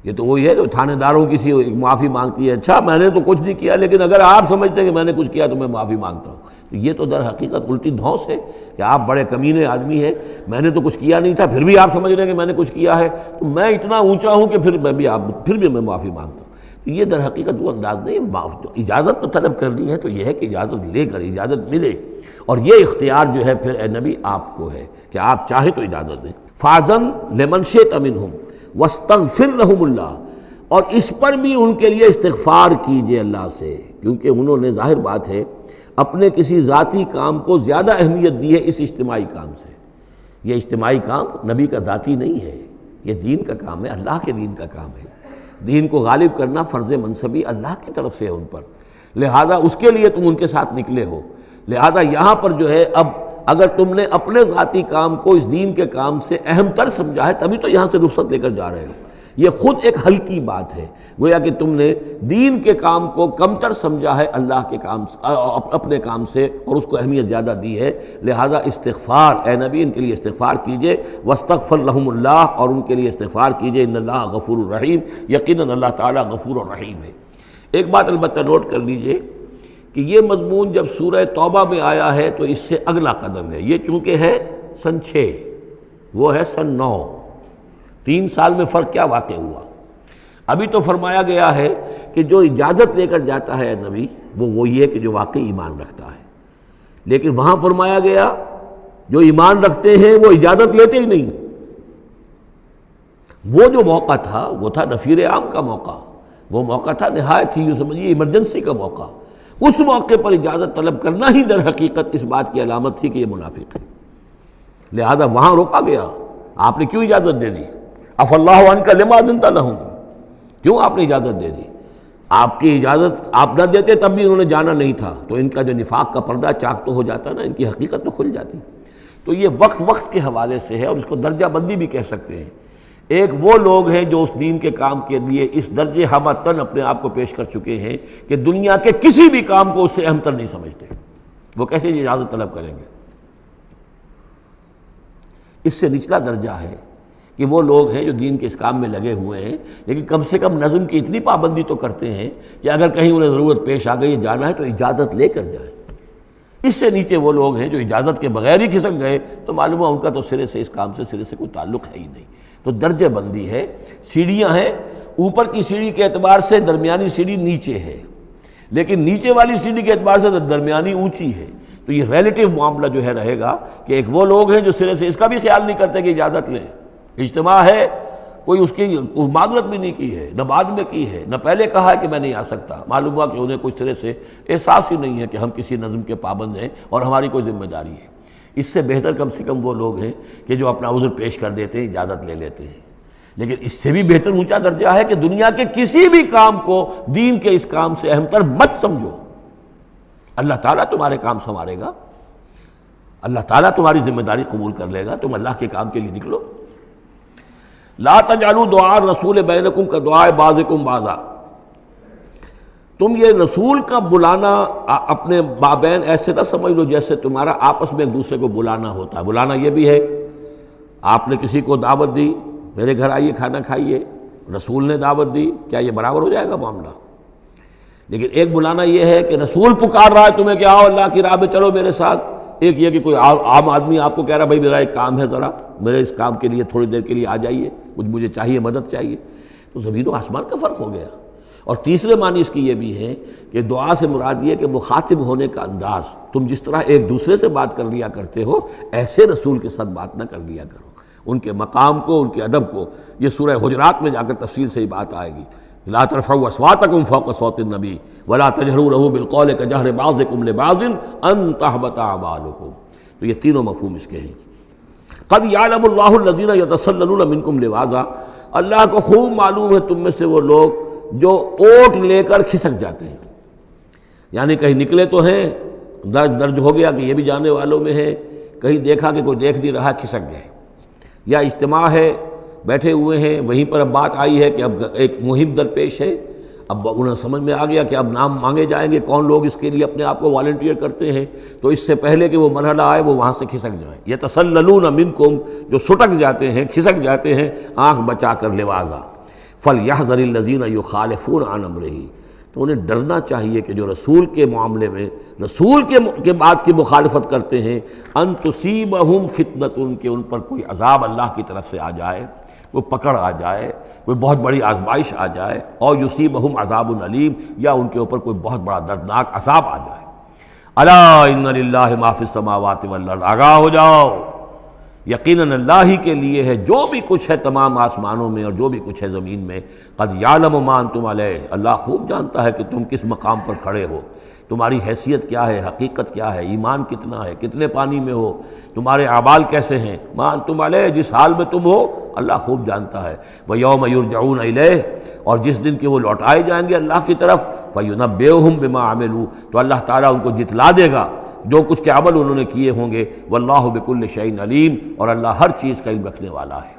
یہ تو وہی ہے جو تھانے داروں کسی ایک معافی مانگتی ہے، اچھا میں نے تو کچھ نہیں کیا لیکن اگر آپ سمجھتے ہیں کہ میں نے کچھ کیا تو میں معافی مانگتا ہوں۔ تو یہ تو در حقیقت الٹی دھونس ہے کہ آپ بڑے کمینے آدمی ہیں، میں نے تو کچھ کیا نہیں تھا پھر بھی آپ سمجھ رہے ہیں کہ میں نے کچھ کیا ہے، تو میں اتنا اونچا ہوں کہ پھر میں معافی مانگتا ہوں۔ تو یہ در حقیقت وہ انداز نہیں، اجازت تو طلب کرنی ہے تو یہ ہے کہ اجازت لے کر اجازت ملے، اور یہ اختیار جو ہے پھر اے نبی آپ کو ہے کہ آپ چاہیں تو اجازت دیں۔ فاذن لمن شئت منہم واستغفر لہم اللہ، اور اس پر بھی ان کے لیے استغفار کیجئے اللہ سے، کیونکہ انہوں نے ظاہر بات ہے اپنے کسی ذاتی کام کو زیادہ اہمیت دی ہے اس اجتماعی کام سے۔ یہ اجتماعی کام نبی کا ذاتی نہیں ہے، یہ دین کا کام ہے، اللہ کے دین کا کام ہے۔ دین کو غالب کرنا فرض منصبی اللہ کی طرف سے ہے ان پر، لہذا اس کے لیے تم ان کے ساتھ نکلے ہو۔ لہذا یہاں پر جو ہے اب اگر تم نے اپنے ذاتی کام کو اس دین کے کام سے اہم تر سمجھا ہے تبھی تو یہاں سے رخصت لے کر جا رہے ہو۔ یہ خود ایک ہلکی بات ہے، گویا کہ تم نے دین کے کام کو کم تر سمجھا ہے اللہ کے کام اپنے کام سے، اور اس کو اہمیت زیادہ دی ہے۔ لہذا استغفار، اے نبی ان کے لیے استغفار کیجئے، واستغفر لہم اللہ، اور ان کے لیے استغفار کیجئے، ان اللہ غفور الرحیم، یقیناً اللہ تعالیٰ غفور الرحیم ہے۔ ایک بات البتہ نوٹ کر لیجئے کہ یہ مضمون جب سورہ توبہ میں آیا ہے تو اس سے اگلا قدم ہے، یہ چونکہ ہے سن 6، وہ ہے سن 9، 3 سال میں فرق کیا واقع ہوا؟ ابھی تو فرمایا گیا ہے کہ جو اجازت لے کر جاتا ہے نبی وہ وہی ہے کہ جو واقعی ایمان رکھتا ہے، لیکن وہاں فرمایا گیا جو ایمان رکھتے ہیں وہ اجازت لیتے ہی نہیں۔ وہ جو موقع تھا وہ تھا نفیر عام کا موقع، وہ موقع تھا نہایت ہی سمجھیے ایمرجنسی کا موقع، اس موقع پر اجازت طلب کرنا ہی در حقیقت اس بات کی علامت تھی کہ یہ منافق ہے، لہذا وہاں روکا گیا۔ آپ نے کیوں اجازت دے دی؟ عفی اللہ عنک لما اذنت لہم، کیوں آپ نے اجازت دے دی؟ آپ کی اجازت آپ نہ دیتے تب بھی انہوں نے جانا نہیں تھا، تو ان کا جو نفاق کا پردہ چاک تو ہو جاتا نا، ان کی حقیقت تو کھل جاتی۔ تو یہ وقت کے حوالے سے ہے، اور اس کو درجہ بندی بھی کہہ سکتے ہیں۔ ایک وہ لوگ ہیں جو اس دین کے کام کے لیے اس درجے ہمتن اپنے آپ کو پیش کر چکے ہیں کہ دنیا کے کسی بھی کام کو اس سے اہم تر نہیں سمجھتے، وہ کیسے اجازت طلب کریں گے؟ اس سے نچلا درجہ ہے کہ وہ لوگ ہیں جو دین کے اس کام میں لگے ہوئے ہیں لیکن کم سے کم نظم کی اتنی پابندی تو کرتے ہیں کہ اگر کہیں انہیں ضرورت پیش آ گئی جانا ہے تو اجازت لے کر جائیں۔ اس سے نیچے وہ لوگ ہیں جو اجازت کے بغیر ہی کھسک گئے تو معلوم ہے ان کا تو سرے سے اس کام سے سرے سے کوئی تعلق ہے ہی نہیں۔ تو درجہ بندی ہے، سیڑھیاں ہیں، اوپر کی سیڑھی کے اعتبار سے درمیانی سیڑھی نیچے ہے، لیکن نیچے والی سیڑھی کے اعتبار سے درمیانی اونچی ہے۔ تو یہ ریلیٹیو معاملہ جو ہے رہے گا کہ ایک وہ لوگ ہیں جو سرے سے اس کا بھی خیال نہیں کرتے کہ اجازت لیں، اجتماع ہے، کوئی اس کی معذرت بھی نہیں کی ہے، نہ بعد میں کی ہے، نہ پہلے کہا ہے کہ میں نہیں آ سکتا، معلوم ہوا کہ انہیں کچھ طرح سے احساس ہی نہیں ہے کہ ہم کسی نظم کے پابند ہیں اور ہماری کوئی ذمہ داری ہے۔ اس سے بہتر کم سے کم وہ لوگ ہیں کہ جو اپنا عذر پیش کر دیتے ہیں، اجازت لے لیتے ہیں۔ لیکن اس سے بھی بہتر اونچا درجہ ہے کہ دنیا کے کسی بھی کام کو دین کے اس کام سے اہم تر مت سمجھو، اللہ تعالیٰ تمہارے کام سنوارے گا، اللہ تعالیٰ تمہاری ذمہ داری قبول کر لے گا، تم اللہ کے کام کے لیے نکلو۔ لا تجعلوا دعاء الرسول بینکم کدعاء بعضکم بعضا، تم یہ رسول کا بلانا اپنے مابین ایسے نہ سمجھ لو جیسے تمہارا آپس میں ایک دوسرے کو بلانا ہوتا ہے۔ بلانا یہ بھی ہے، آپ نے کسی کو دعوت دی، میرے گھر آئیے کھانا کھائیے، رسول نے دعوت دی، کیا یہ برابر ہو جائے گا معاملہ؟ لیکن ایک بلانا یہ ہے کہ رسول پکار رہا ہے تمہیں کہ آؤ اللہ کی راہ میں چلو میرے ساتھ، ایک یہ کہ کوئی عام آدمی آپ کو کہہ رہا بھائی میرا ایک کام ہے، ذرا میرے اس کام کے لیے تھوڑی دیر کے لیے آ جائیے، کچھ مجھے چاہیے، مدد چاہیے۔ تو زمین و آسمان کا فرق ہو گیا۔ اور تیسرے معنی اس کی یہ بھی ہے کہ دعا سے مراد یہ کہ مخاطب ہونے کا انداز، تم جس طرح ایک دوسرے سے بات کر لیا کرتے ہو ایسے رسول کے ساتھ بات نہ کر لیا کرو، ان کے مقام کو، ان کے ادب کو۔ یہ سورہ حجرات میں جا کر تفصیل سے یہ بات آئے گی، لا ترفعوا اصواتکم فوق صوت النبی ولا تجہروا لہ بالقول کجہر بعضکم لبعض ان تحبط اعمالکم۔ تو یہ تینوں مفہوم اس کے ہیں۔ قد یعلم اللہ الذین یتسللون منکم لواذا، اللہ کو خوب معلوم ہے تم میں سے وہ لوگ جو اوٹ لے کر کھسک جاتے ہیں، یعنی کہیں نکلے تو ہیں، درج ہو گیا کہ یہ بھی جانے والوں میں ہے، کہیں دیکھا کہ کوئی دیکھ نہیں رہا کھسک گئے، یا اجتماع ہے بیٹھے ہوئے ہیں وہیں پر اب بات آئی ہے کہ اب ایک مہم درپیش ہے، اب انہیں سمجھ میں آ گیا کہ اب نام مانگے جائیں گے، کون لوگ اس کے لیے اپنے آپ کو والنٹیئر کرتے ہیں، تو اس سے پہلے کہ وہ مرحلہ آئے وہ وہاں سے کھسک جائیں۔ یتسللون منکم، جو سٹک جاتے ہیں، کھسک جاتے ہیں آنکھ بچا کر لواذا۔ فلیحذر الذین یخالفون عن امرہ، تو انہیں ڈرنا چاہیے کہ جو رسول کے معاملے میں، رسول کے بات کی مخالفت کرتے ہیں، ان تصیبہم فتنۃ، کہ ان پر کوئی عذاب اللہ کی طرف سے آ جائے، کوئی پکڑ آ جائے، کوئی بہت بڑی آزمائش آ جائے، اور یصیبہم عذاب علیم، یا ان کے اوپر کوئی بہت بڑا دردناک عذاب آ جائے۔ الا ان للہ ما فی السماوات والارض، آگاہ ہو جاؤ، یقیناً اللہ ہی کے لیے ہے جو بھی کچھ ہے تمام آسمانوں میں اور جو بھی کچھ ہے زمین میں۔ قد یعلم ما انتم علیہ، اللہ خوب جانتا ہے کہ تم کس مقام پر کھڑے ہو، تمہاری حیثیت کیا ہے، حقیقت کیا ہے، ایمان کتنا ہے، کتنے پانی میں ہو، تمہارے اعمال کیسے ہیں، ما انتم علیہ، جس حال میں تم ہو اللہ خوب جانتا ہے۔ وَيَوْمَ يُرْجَعُونَ إِلَيْهِ، اور جس دن کہ وہ لوٹائے جائیں گے اللہ کی طرف، فَيُنَبِّئُهُم بِمَا عَمِلُوا، تو اللہ تعالیٰ ان کو جتلا دے گا جو کچھ کے عمل انہوں نے کیے ہوں گے۔ واللہ بکل شیء علیم، اور اللہ ہر چیز کا علم رکھنے والا ہے۔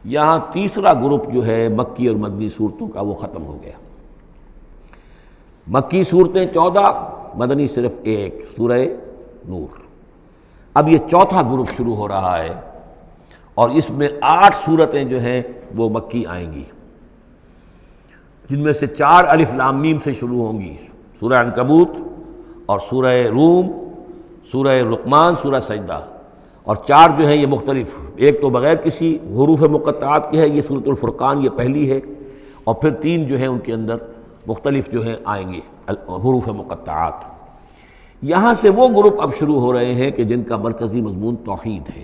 یہاں تیسرا گروپ جو ہے مکی اور مدنی صورتوں کا وہ ختم ہو گیا۔ مکی صورتیں 14، مدنی صرف ایک، سورہ نور۔ اب یہ چوتھا گروپ شروع ہو رہا ہے، اور اس میں 8 صورتیں جو ہیں وہ مکی آئیں گی، جن میں سے 4 الف لام میم سے شروع ہوں گی، سورہ عنکبوت اور سورہ روم، سورہ لقمان، سورہ سجدہ، اور 4 جو ہیں یہ مختلف، ایک تو بغیر کسی حروف مقطعات کے ہے، یہ سورۃ الفرقان یہ پہلی ہے، اور پھر 3 جو ہیں ان کے اندر مختلف جو ہیں آئیں گے حروف مقطعات۔ یہاں سے وہ گروپ اب شروع ہو رہے ہیں کہ جن کا مرکزی مضمون توحید ہے،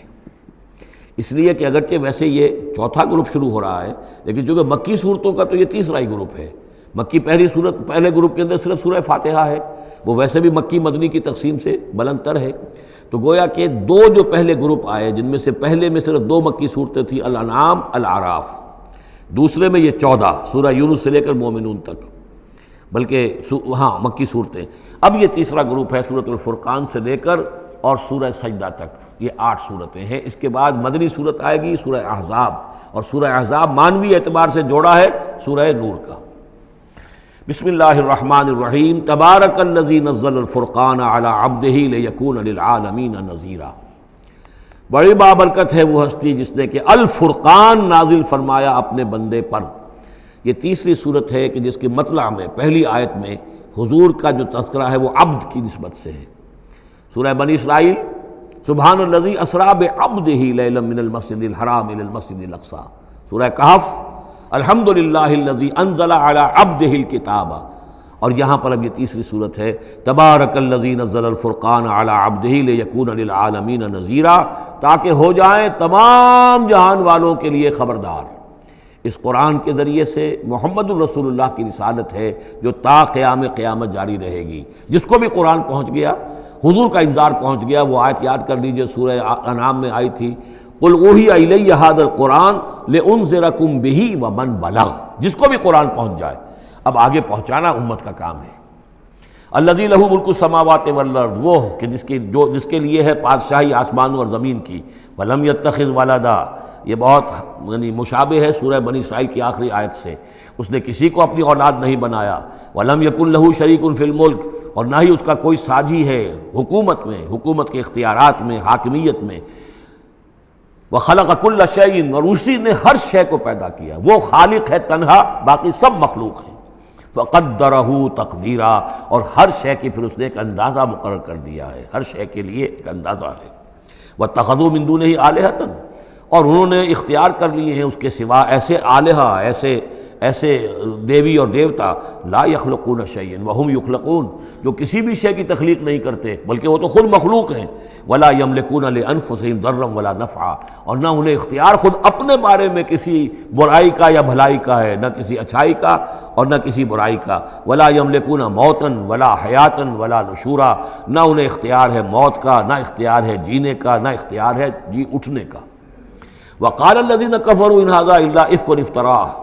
اس لیے کہ اگرچہ ویسے یہ چوتھا گروپ شروع ہو رہا ہے، لیکن چونکہ مکی صورتوں کا تو یہ تیسرا ہی گروپ ہے۔ مکی پہلی صورت، پہلے گروپ کے اندر صرف سورہ فاتحہ ہے، وہ ویسے بھی مکی مدنی کی تقسیم سے بلند تر ہے، تو گویا کہ 2 جو پہلے گروپ آئے، جن میں سے پہلے میں صرف 2 مکی صورتیں تھیں، الانعام، الاعراف، دوسرے میں یہ 14 سورہ یونس سے لے کر مومنون تک، بلکہ ہاں مکی صورتیں۔ اب یہ تیسرا گروپ ہے سورۃ الفرقان سے لے کر اور سورہ سجدہ تک، یہ 8 صورتیں ہیں۔ اس کے بعد مدنی صورت آئے گی سورہ احزاب، اور سورہ احزاب مانوی اعتبار سے جوڑا ہے سورہ نور کا۔ بسم اللہ الرحمن الرحیم، تبارک الذی نزل الفرقان علی عبدہ لیکون للعالمین نذیرا۔ بڑی بابرکت ہے وہ ہستی جس نے کہ الفرقان نازل فرمایا اپنے بندے پر۔ یہ تیسری صورت ہے کہ جس کے مطلع میں پہلی آیت میں حضور کا جو تذکرہ ہے وہ عبد کی نسبت سے ہے۔ سورہ بنی اسرائیل، سبحان الذی اسریٰ بعبدہ لیلا من المسجد الحرام الی المسجد الاقصی۔ سورہ کہف، الحمدللہ الذی انزل علی عبدہ الکتاب، اور یہاں پر اب یہ تیسری صورت ہے تبارک الذی نزل الفرقان علی عبدہ لیکون للعالمین نذیرا، تاکہ ہو جائیں تمام جہان والوں کے لیے خبردار۔ اس قرآن کے ذریعے سے محمد الرسول اللہ کی رسالت ہے جو تا قیام قیامت جاری رہے گی۔ جس کو بھی قرآن پہنچ گیا، حضور کا انذار پہنچ گیا، وہ آیت یاد کر لیجئے سورہ انعام میں آئی تھی، قل اوحی الی ھذا القرآن لانذرکم بہ ومن بلغ، جس کو بھی قرآن پہنچ جائے، اب آگے پہنچانا امت کا کام ہے۔ الذی لہ ملک السماوات والارض، وہ کہ جس کے لیے ہے بادشاہی آسمانوں اور زمین کی، ولم یتخذ ولدا، یہ بہت یعنی مشابہ ہے سورہ بنی اسرائیل کی آخری آیت سے، اس نے کسی کو اپنی اولاد نہیں بنایا، ولم یکن لہ شریک فی الملک، اور نہ ہی اس کا کوئی ساجی ہے حکومت میں، حکومت کے اختیارات میں، حاکمیت میں، وخلق کل شیء، اور اسی نے ہر شے کو پیدا کیا، وہ خالق ہے تنہا، باقی سب مخلوق ہیں، فقدرہ تقدیرا، اور ہر شے کی پھر اس نے ایک اندازہ مقرر کر دیا ہے، ہر شے کے لیے ایک اندازہ ہے۔ واتخذوا من دونہ آلہۃ، اور انہوں نے اختیار کر لیے ہیں اس کے سوا ایسے آلہہ، ایسے ایسے دیوی اور دیوتا لا یخلقون شیئا وہم یخلقون، جو کسی بھی شے کی تخلیق نہیں کرتے بلکہ وہ تو خود مخلوق ہیں، ولا یملکون لانفسہم ضرا ولا نفعا، اور نہ انہیں اختیار خود اپنے بارے میں کسی برائی کا یا بھلائی کا ہے، نہ کسی اچھائی کا اور نہ کسی برائی کا، ولا یملکون موتا ولا حیاتا ولا نشورا، نہ انہیں اختیار ہے موت کا، نہ اختیار ہے جینے کا، نہ اختیار ہے جی اٹھنے کا۔ وقال الذین کفروا ان ھذا الا افک افتراہ،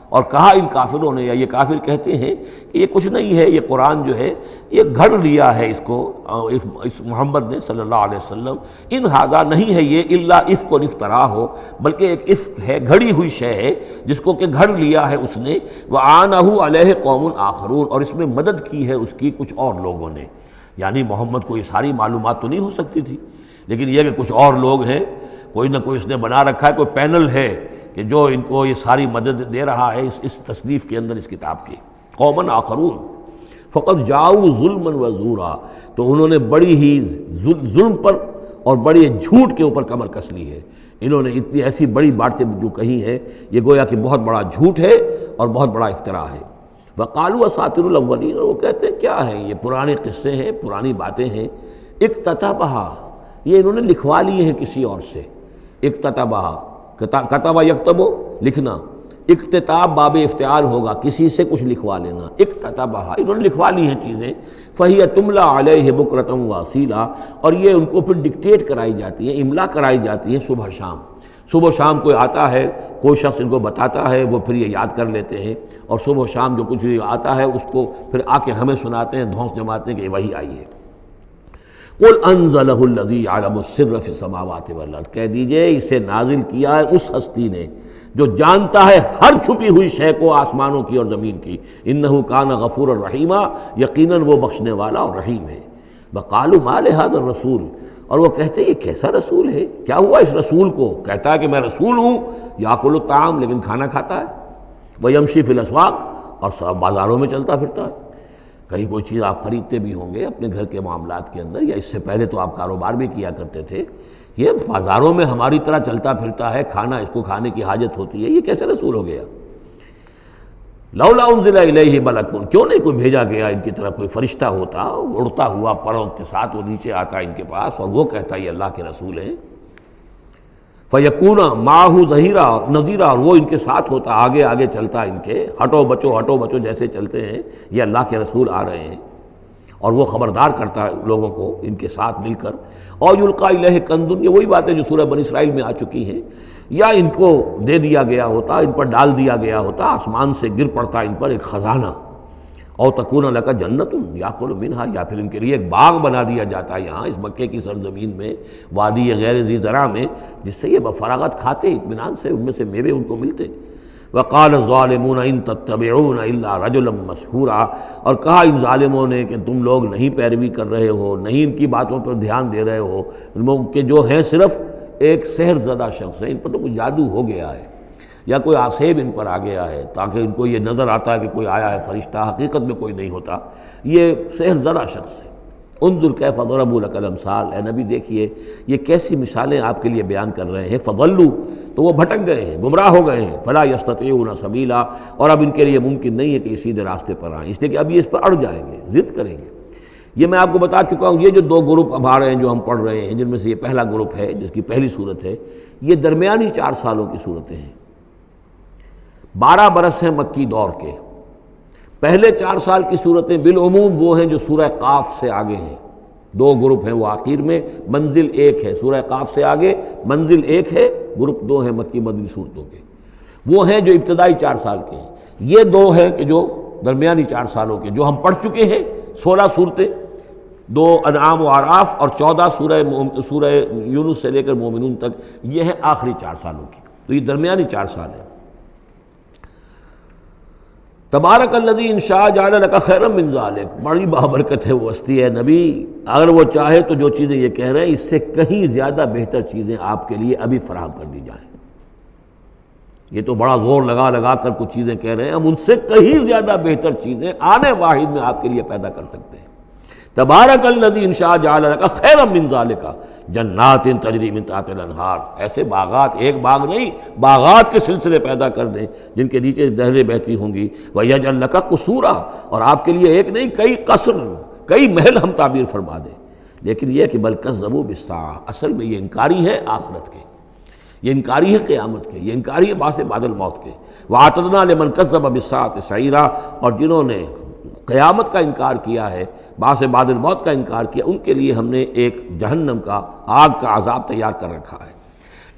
اور کہا ان کافروں نے، یا یہ کافر کہتے ہیں کہ یہ کچھ نہیں ہے، یہ قرآن جو ہے یہ گھڑ لیا ہے اس کو اس محمد نے صلی اللہ علیہ وسلم، ان ھذا نہیں ہے یہ الا افک افتراہ ہو، بلکہ ایک افک ہے، گھڑی ہوئی شے ہے جس کو کہ گھڑ لیا ہے اس نے، وعانہ علیہ قوم آخرون، اور اس میں مدد کی ہے اس کی کچھ اور لوگوں نے۔ یعنی محمد کو یہ ساری معلومات تو نہیں ہو سکتی تھی، لیکن یہ کہ کچھ اور لوگ ہیں، کوئی نہ کوئی اس نے بنا رکھا ہے، کوئی پینل ہے کہ جو ان کو یہ ساری مدد دے رہا ہے اس تصنیف کے اندر، اس کتاب کی۔ قومن آخرون فقط جاؤ ظلما و زورا، تو انہوں نے بڑی ہی ظلم پر اور بڑی جھوٹ کے اوپر کمر کس لی ہے، انہوں نے اتنی ایسی بڑی باتیں جو کہی ہیں، یہ گویا کہ بہت بڑا جھوٹ ہے اور بہت بڑا افتراء ہے۔ وقالوا اساطیر الاولین، اور وہ کہتے ہیں کیا ہے یہ پرانے قصے ہیں، پرانی باتیں ہیں، اکتتبھا، یہ انہوں نے لکھوا لیے ہیں کسی اور سے، اکتتبھا، کتبہ یکتب لکھنا، اکتتاب باب افتعال ہوگا، کسی سے کچھ لکھوا لینا، اکتتبھا، انہوں نے لکھوا لی ہیں چیزیں، فہی تملی علیہ بکرۃ واصیلا، اور یہ ان کو پھر ڈکٹیٹ کرائی جاتی ہیں، املا کرائی جاتی ہیں صبح شام، صبح شام کوئی آتا ہے، کوئی شخص ان کو بتاتا ہے، وہ پھر یہ یاد کر لیتے ہیں، اور صبح شام جو کچھ آتا ہے اس کو پھر آ کے ہمیں سناتے ہیں، دھونس جماتے ہیں کہ وہی آئی ہے۔ قل انزلہ الذی یعلم السر فی السماوات والارض، کہہ دیجئے اسے نازل کیا ہے اس ہستی نے جو جانتا ہے ہر چھپی ہوئی شے کو آسمانوں کی اور زمین کی، انہ کان غفورا رحیما، یقیناً وہ بخشنے والا اور رحیم ہے۔ وقالوا ما لہذا الرسول، اور وہ کہتے ہیں یہ کیسا رسول ہے، کیا ہوا اس رسول کو، کہتا ہے کہ میں رسول ہوں، یاکل الطعام، لیکن کھانا کھاتا ہے، ویمشی فی الاسواق، اور بازاروں میں چلتا پھرتا ہے۔ کہیں کوئی چیز آپ خریدتے بھی ہوں گے اپنے گھر کے معاملات کے اندر، یا اس سے پہلے تو آپ کاروبار بھی کیا کرتے تھے، یہ بازاروں میں ہماری طرح چلتا پھرتا ہے، کھانا اس کو کھانے کی حاجت ہوتی ہے، یہ کیسے رسول ہو گیا؟ لولا انزل الیہ ملک، کیوں نہیں کوئی بھیجا گیا ان کی طرف کوئی فرشتہ ہوتا، اڑتا ہوا پروں کے ساتھ وہ نیچے آتا ان کے پاس اور وہ کہتا یہ اللہ کے رسول ہیں، فیکون معہ ظہیرا نذیرا، اور وہ ان کے ساتھ ہوتا، آگے آگے چلتا ان کے، ہٹو بچو جیسے چلتے ہیں یہ اللہ کے رسول آ رہے ہیں، اور وہ خبردار کرتا ہے لوگوں کو ان کے ساتھ مل کر۔ اور یلقی الیہ کنز، یہ وہی باتیں جو سورہ بنی اسرائیل میں آ چکی ہیں، یا ان کو دے دیا گیا ہوتا، ان پر ڈال دیا گیا ہوتا، آسمان سے گر پڑتا ان پر ایک خزانہ، او تکون لک جنت یاکل منہا، یا پھر ان کے لیے ایک باغ بنا دیا جاتا ہے یہاں اس مکے کی سرزمین میں، وادی غیر ذی زرع میں، جس سے یہ بفراغت کھاتے اطمینان سے، ان میں سے میوے ان کو ملتے۔ وقال الظالمون ان تتبعون الا رجلا مسحورا، اور کہا ان ظالموں نے کہ تم لوگ نہیں پیروی کر رہے ہو، نہیں ان کی باتوں پر دھیان دے رہے ہو، کہ جو ہیں صرف ایک سحر زدہ شخص ہے، ان پر تو کچھ جادو ہو گیا ہے، یا کوئی آسیب ان پر آ گیا ہے، تاکہ ان کو یہ نظر آتا ہے کہ کوئی آیا ہے فرشتہ، حقیقت میں کوئی نہیں ہوتا، یہ سحر زدہ شخص ہے۔ انظر کیف ضربوا لک الامثال، اے نبی دیکھیے یہ کیسی مثالیں آپ کے لیے بیان کر رہے ہیں، فضلوا، تو وہ بھٹک گئے ہیں، گمراہ ہو گئے ہیں، فلا یستطیعون سبیلا، اور اب ان کے لیے ممکن نہیں ہے کہ یہ سیدھے راستے پر آئیں، اس لیے کہ اب یہ اس پر اڑ جائیں گے، ضد کریں گے۔ یہ میں آپ کو بتا چکا ہوں، یہ جو دو گروپ اب آ رہے ہیں جو ہم پڑھ رہے ہیں، جن میں سے یہ پہلا گروپ ہے جس کی پہلی صورت ہے، یہ درمیانی 4 سالوں کی صورتیں ہیں، 12 برس ہیں مکی دور کے۔ پہلے 4 سال کی صورتیں بالعموم وہ ہیں جو سورہ قاف سے آگے ہیں، 2 گروپ ہیں وہ آخر میں، منزل 1 ہے، سورہ قاف سے آگے منزل 1 ہے، گروپ 2 ہیں مکی مدنی صورتوں کے، وہ ہیں جو ابتدائی 4 سال کے ہیں۔ یہ 2 ہیں کہ جو درمیانی 4 سالوں کے، جو ہم پڑھ چکے ہیں 16 صورتیں، 2 انعام و اعراف اور 14 سورہ یونس سے لے کر مومنون تک، یہ ہے آخری 4 سالوں کی، تو یہ درمیانی 4 سال ہیں۔ تبارک الذی ان شاء جعل لک خیرا من ذلک، بڑی بابرکت ہے وہ ہستی ہے نبی، اگر وہ چاہے تو جو چیزیں یہ کہہ رہے ہیں اس سے کہیں زیادہ بہتر چیزیں آپ کے لیے ابھی فراہم کر دی جائیں۔ یہ تو بڑا زور لگا کر کچھ چیزیں کہہ رہے ہیں، ہم ان سے کہیں زیادہ بہتر چیزیں آنے واحد میں آپ کے لیے پیدا کر سکتے ہیں۔ تبارک الذی ان شاء جعل لک خیرا من ذلک جنات تجری من تحتها الانہار، ایسے باغات، ایک باغ نہیں، باغات کے سلسلے پیدا کر دیں جن کے نیچے نہریں بہتی ہوں گی، ویجعل لک قصورا، اور آپ کے لیے ایک نہیں کئی قصر، کئی محل ہم تعمیر فرما دیں۔ لیکن یہ کہ بل کذبوا بالساعہ، اصل میں یہ انکاری ہے آخرت کے، یہ انکاری ہے قیامت کے، یہ انکاری ہے بعث بعد الموت کے۔ وَأَعْتَدْنَا لِمَنْ كَذَّبَ بِالسَّاعَةِ سَعِيرًا، اور جنہوں نے قیامت کا انکار کیا ہے، بعث بعد الموت کا انکار کیا، ان کے لیے ہم نے ایک جہنم کا، آگ کا عذاب تیار کر رکھا ہے۔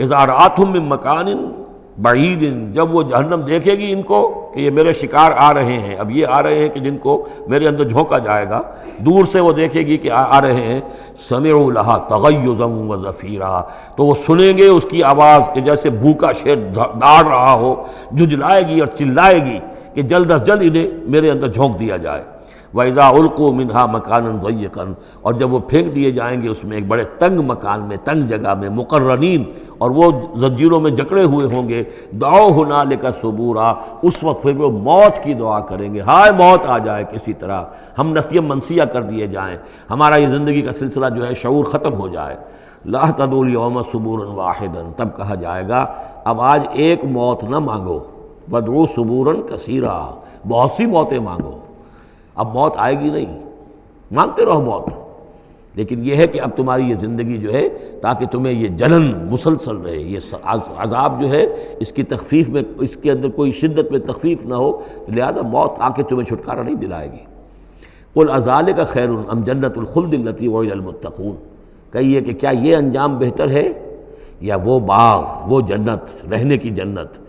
اذا رأتهم من مکان بعید، جب وہ جہنم دیکھے گی ان کو کہ یہ میرے شکار آ رہے ہیں، اب یہ آ رہے ہیں کہ جن کو میرے اندر جھونکا جائے گا، دور سے وہ دیکھے گی کہ آ رہے ہیں، سمعوا لها تغیظا وزفیرا، تو وہ سنیں گے اس کی آواز کہ جیسے بھوکا شیر داڑ رہا ہو، جھنجھلائے گی اور چلائے گی کہ جلد از جلد انہیں میرے اندر جھونک دیا جائے۔ وَإِذَا أُلْقُوا مِنْهَا مَكَانًا ضَيِّقًا، اور جب وہ پھینک دیے جائیں گے اس میں ایک بڑے تنگ مکان میں، تنگ جگہ میں، مقرنین، اور وہ زنجیروں میں جکڑے ہوئے ہوں گے، دعوا هُنَالِكَ ثُبُورًا، اس وقت پھر وہ موت کی دعا کریں گے، ہائے موت آ جائے کسی طرح، ہم نسیہ منسیہ کر دیے جائیں، ہمارا یہ زندگی کا سلسلہ جو ہے شعور ختم ہو جائے۔ لَا تَدْعُوا الْيَوْمَ ثُبُورًا وَاحِدًا، تب کہا جائے گا اب آج ایک موت نہ مانگو، وَادْعُوا ثُبُورًا كَثِيرًا، بہت سی موتیں مانگو۔ اب موت آئے گی نہیں، مانگتے رہو موت، لیکن یہ ہے کہ اب تمہاری یہ زندگی جو ہے تاکہ تمہیں یہ جلن مسلسل رہے، یہ عذاب جو ہے اس کی تخفیف میں، اس کے اندر کوئی شدت میں تخفیف نہ ہو، لہذا موت آ کے تمہیں چھٹکارا نہیں دلائے گی۔ قل اذالک خیر ام جنت الخلد التی وعد المتقون، کہیے کہ کیا یہ انجام بہتر ہے یا وہ باغ، وہ جنت، رہنے کی جنت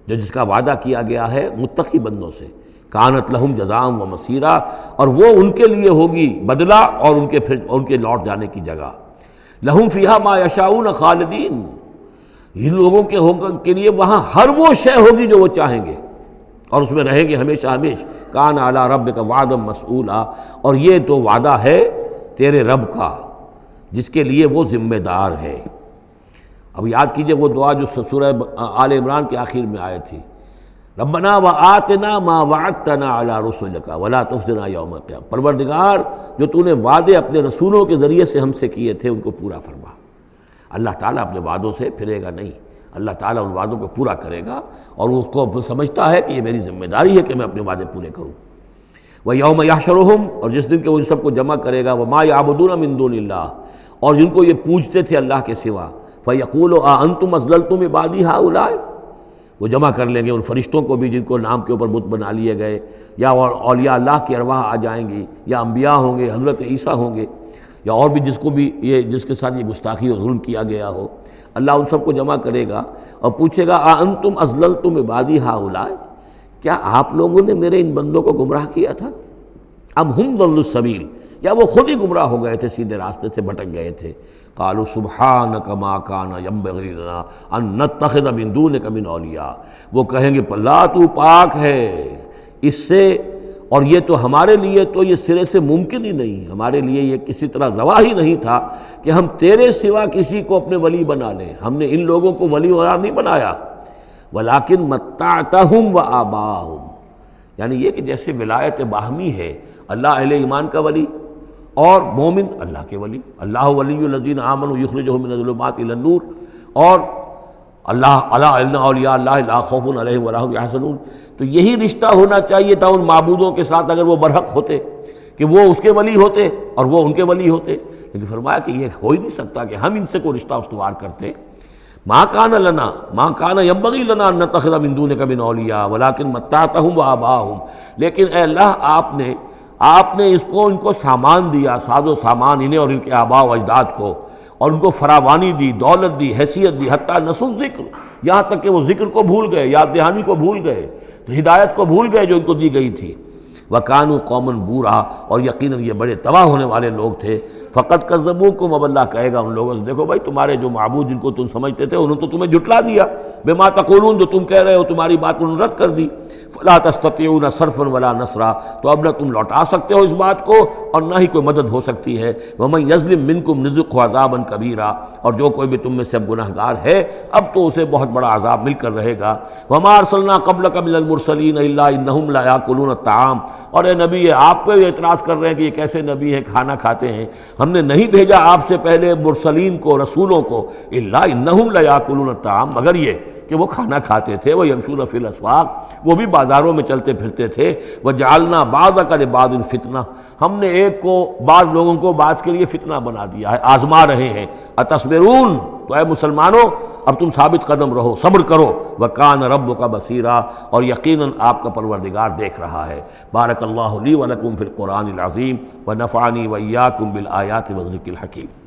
جو جس کا وعدہ کیا گیا ہے متقی بندوں سے، کانت لہم جزاء و مسیرا، اور وہ ان کے لیے ہوگی بدلہ اور ان کے لوٹ جانے کی جگہ۔ لہم فیہا ما یشاؤون خالدین، ان لوگوں کے لیے وہاں ہر وہ شے ہوگی جو وہ چاہیں گے اور اس میں رہیں گے ہمیشہ ہمیشہ۔ کان علی ربک وعدا مسئولا، اور یہ تو وعدہ ہے تیرے رب کا جس کے لیے وہ ذمہ دار ہے۔ اب یاد کیجئے وہ دعا جو سورہ آل عمران کے آخر میں آئی تھی، ربنا وآتنا ما وعدتنا علی رسلک ولا تخزنا یوم القیامہ، پروردگار جو تو نے وعدے اپنے رسولوں کے ذریعے سے ہم سے کیے تھے ان کو پورا فرما۔ اللہ تعالیٰ اپنے وعدوں سے پھرے گا نہیں، اللہ تعالیٰ ان وعدوں کو پورا کرے گا، اور وہ اس کو سمجھتا ہے کہ یہ میری ذمہ داری ہے کہ میں اپنے وعدے پورے کروں۔ وَيَوْمَ يَحْشُرُهُمْ، اور جس دن کہ وہ ان سب کو جمع کرے گا، وَمَا يَعْبُدُونَ مِن دُونِ اللَّهِ، اور جن کو یہ پوجتے تھے اللہ کے سوا، فَيَقُولُ أَأَنْتُمْ أَضْلَلْتُمْ عِبَادِي هَؤُلَاءِ، وہ جمع کر لیں گے ان فرشتوں کو بھی جن کو نام کے اوپر بت بنا لیے گئے، یا اولیاء اللہ کی ارواح آ جائیں گی، یا انبیاء ہوں گے، حضرت عیسیٰ ہوں گے، یا اور بھی جس کو بھی جس کے ساتھ یہ گستاخی اور ظلم کیا گیا ہو، اللہ ان سب کو جمع کرے گا اور پوچھے گا أَأَنْتُمْ أَضْلَلْتُمْ عِبَادِي هَؤُلَاءِ، کیا آپ لوگوں نے میرے ان بندوں کو گمراہ کیا تھا؟ ام ہم ضلوا السبیل، یا وہ خود ہی گمراہ ہو گئے تھے، سیدھے راستے سے بھٹک گئے تھے۔ قالوا سبحانک ما کان ینبغی لنا ان نتخذ من دونک من اولیاء، وہ کہیں گے اللہ تو پاک ہے اس سے، اور یہ تو ہمارے لیے تو یہ سرے سے ممکن ہی نہیں، ہمارے لیے یہ کسی طرح روا ہی نہیں تھا کہ ہم تیرے سوا کسی کو اپنے ولی بنا لیں، ہم نے ان لوگوں کو ولی قرار نہیں بنایا۔ ولیکن متعتہم وآباءہم، یعنی یہ کہ جیسے ولایت باہمی ہے، اللہ اہل ایمان کا ولی اور مومن اللہ کے ولی، اللہ ولی الذین آمنوا یخرجہم من الظلمات الی النور، اور اللہ الا ان اولیاء اللہ لا خوف علیہم ولا هم یحزنون، تو یہی رشتہ ہونا چاہیے تھا ان معبودوں کے ساتھ اگر وہ برحق ہوتے، کہ وہ اس کے ولی ہوتے اور وہ ان کے ولی ہوتے، لیکن فرمایا کہ یہ ہو ہی نہیں سکتا کہ ہم ان سے کوئی رشتہ استوار کرتے۔ ما کان لنا ما کان ینبغی لنا ان نتخذ من دونک من اولیاء ولکن متعتہم وآباءہم، لیکن اے اللہ آپ نے اس کو ان کو سامان دیا، ساز و سامان انہیں اور ان کے آباء و اجداد کو، اور ان کو فراوانی دی، دولت دی، حیثیت دی، حتیٰ نسوا ذکر، یہاں تک کہ وہ ذکر کو بھول گئے، یاد دہانی کو بھول گئے، تو ہدایت کو بھول گئے جو ان کو دی گئی تھی۔ وَكَانُوا قَوْمًا بُورًا، اور یقیناً یہ بڑے تباہ ہونے والے لوگ تھے۔ فقط کذبوکم، اب اللہ کہے گا ان لوگوں سے دیکھو بھائی تمہارے جو معبود جن کو تم سمجھتے تھے انہوں نے تو تمہیں جھٹلا دیا، بما تقولون جو تم کہہ رہے ہو تمہاری بات انہوں نے رد کر دی، فلا تستطيعون صرفا ولا نصرا، تو اب نہ تم لوٹا سکتے ہو اس بات کو اور نہ ہی کوئی مدد ہو سکتی ہے، ومن یظلم منکم نذقه عذابا کبیرا، اور جو کوئی بھی تم میں سے اب گناہگار ہے اب تو اسے بہت بڑا عذاب مل کر رہے گا۔ وما ارسلنا قبلک من المرسلین الا انہم لا یاکلون الطعام، اور اے نبی یہ آپ پہ اعتراض کر رہے ہیں کہ یہ کیسے نبی ہیں کھانا کھاتے ہیں، ہم نے نہیں بھیجا آپ سے پہلے مرسلین کو رسولوں کو الا انہم لا یاکلون الطعام، مگر یہ کہ وہ کھانا کھاتے تھے، وہ یمشون فی الاسواق، وہ بھی بازاروں میں چلتے پھرتے تھے، وجعلنا بعضک لبعض فتنہ، ہم نے ایک کو بعض لوگوں کو بعض کے لیے فتنہ بنا دیا ہے، آزما رہے ہیں، اتصبرون، تو اے مسلمانوں اب تم ثابت قدم رہو، صبر کرو، وکان ربک بصیرا، اور یقیناً آپ کا پروردگار دیکھ رہا ہے۔ بارک اللہ لی ولکم فی القرآن العظیم ونفعنی وإیاکم بالآیات والذکر الحکیم۔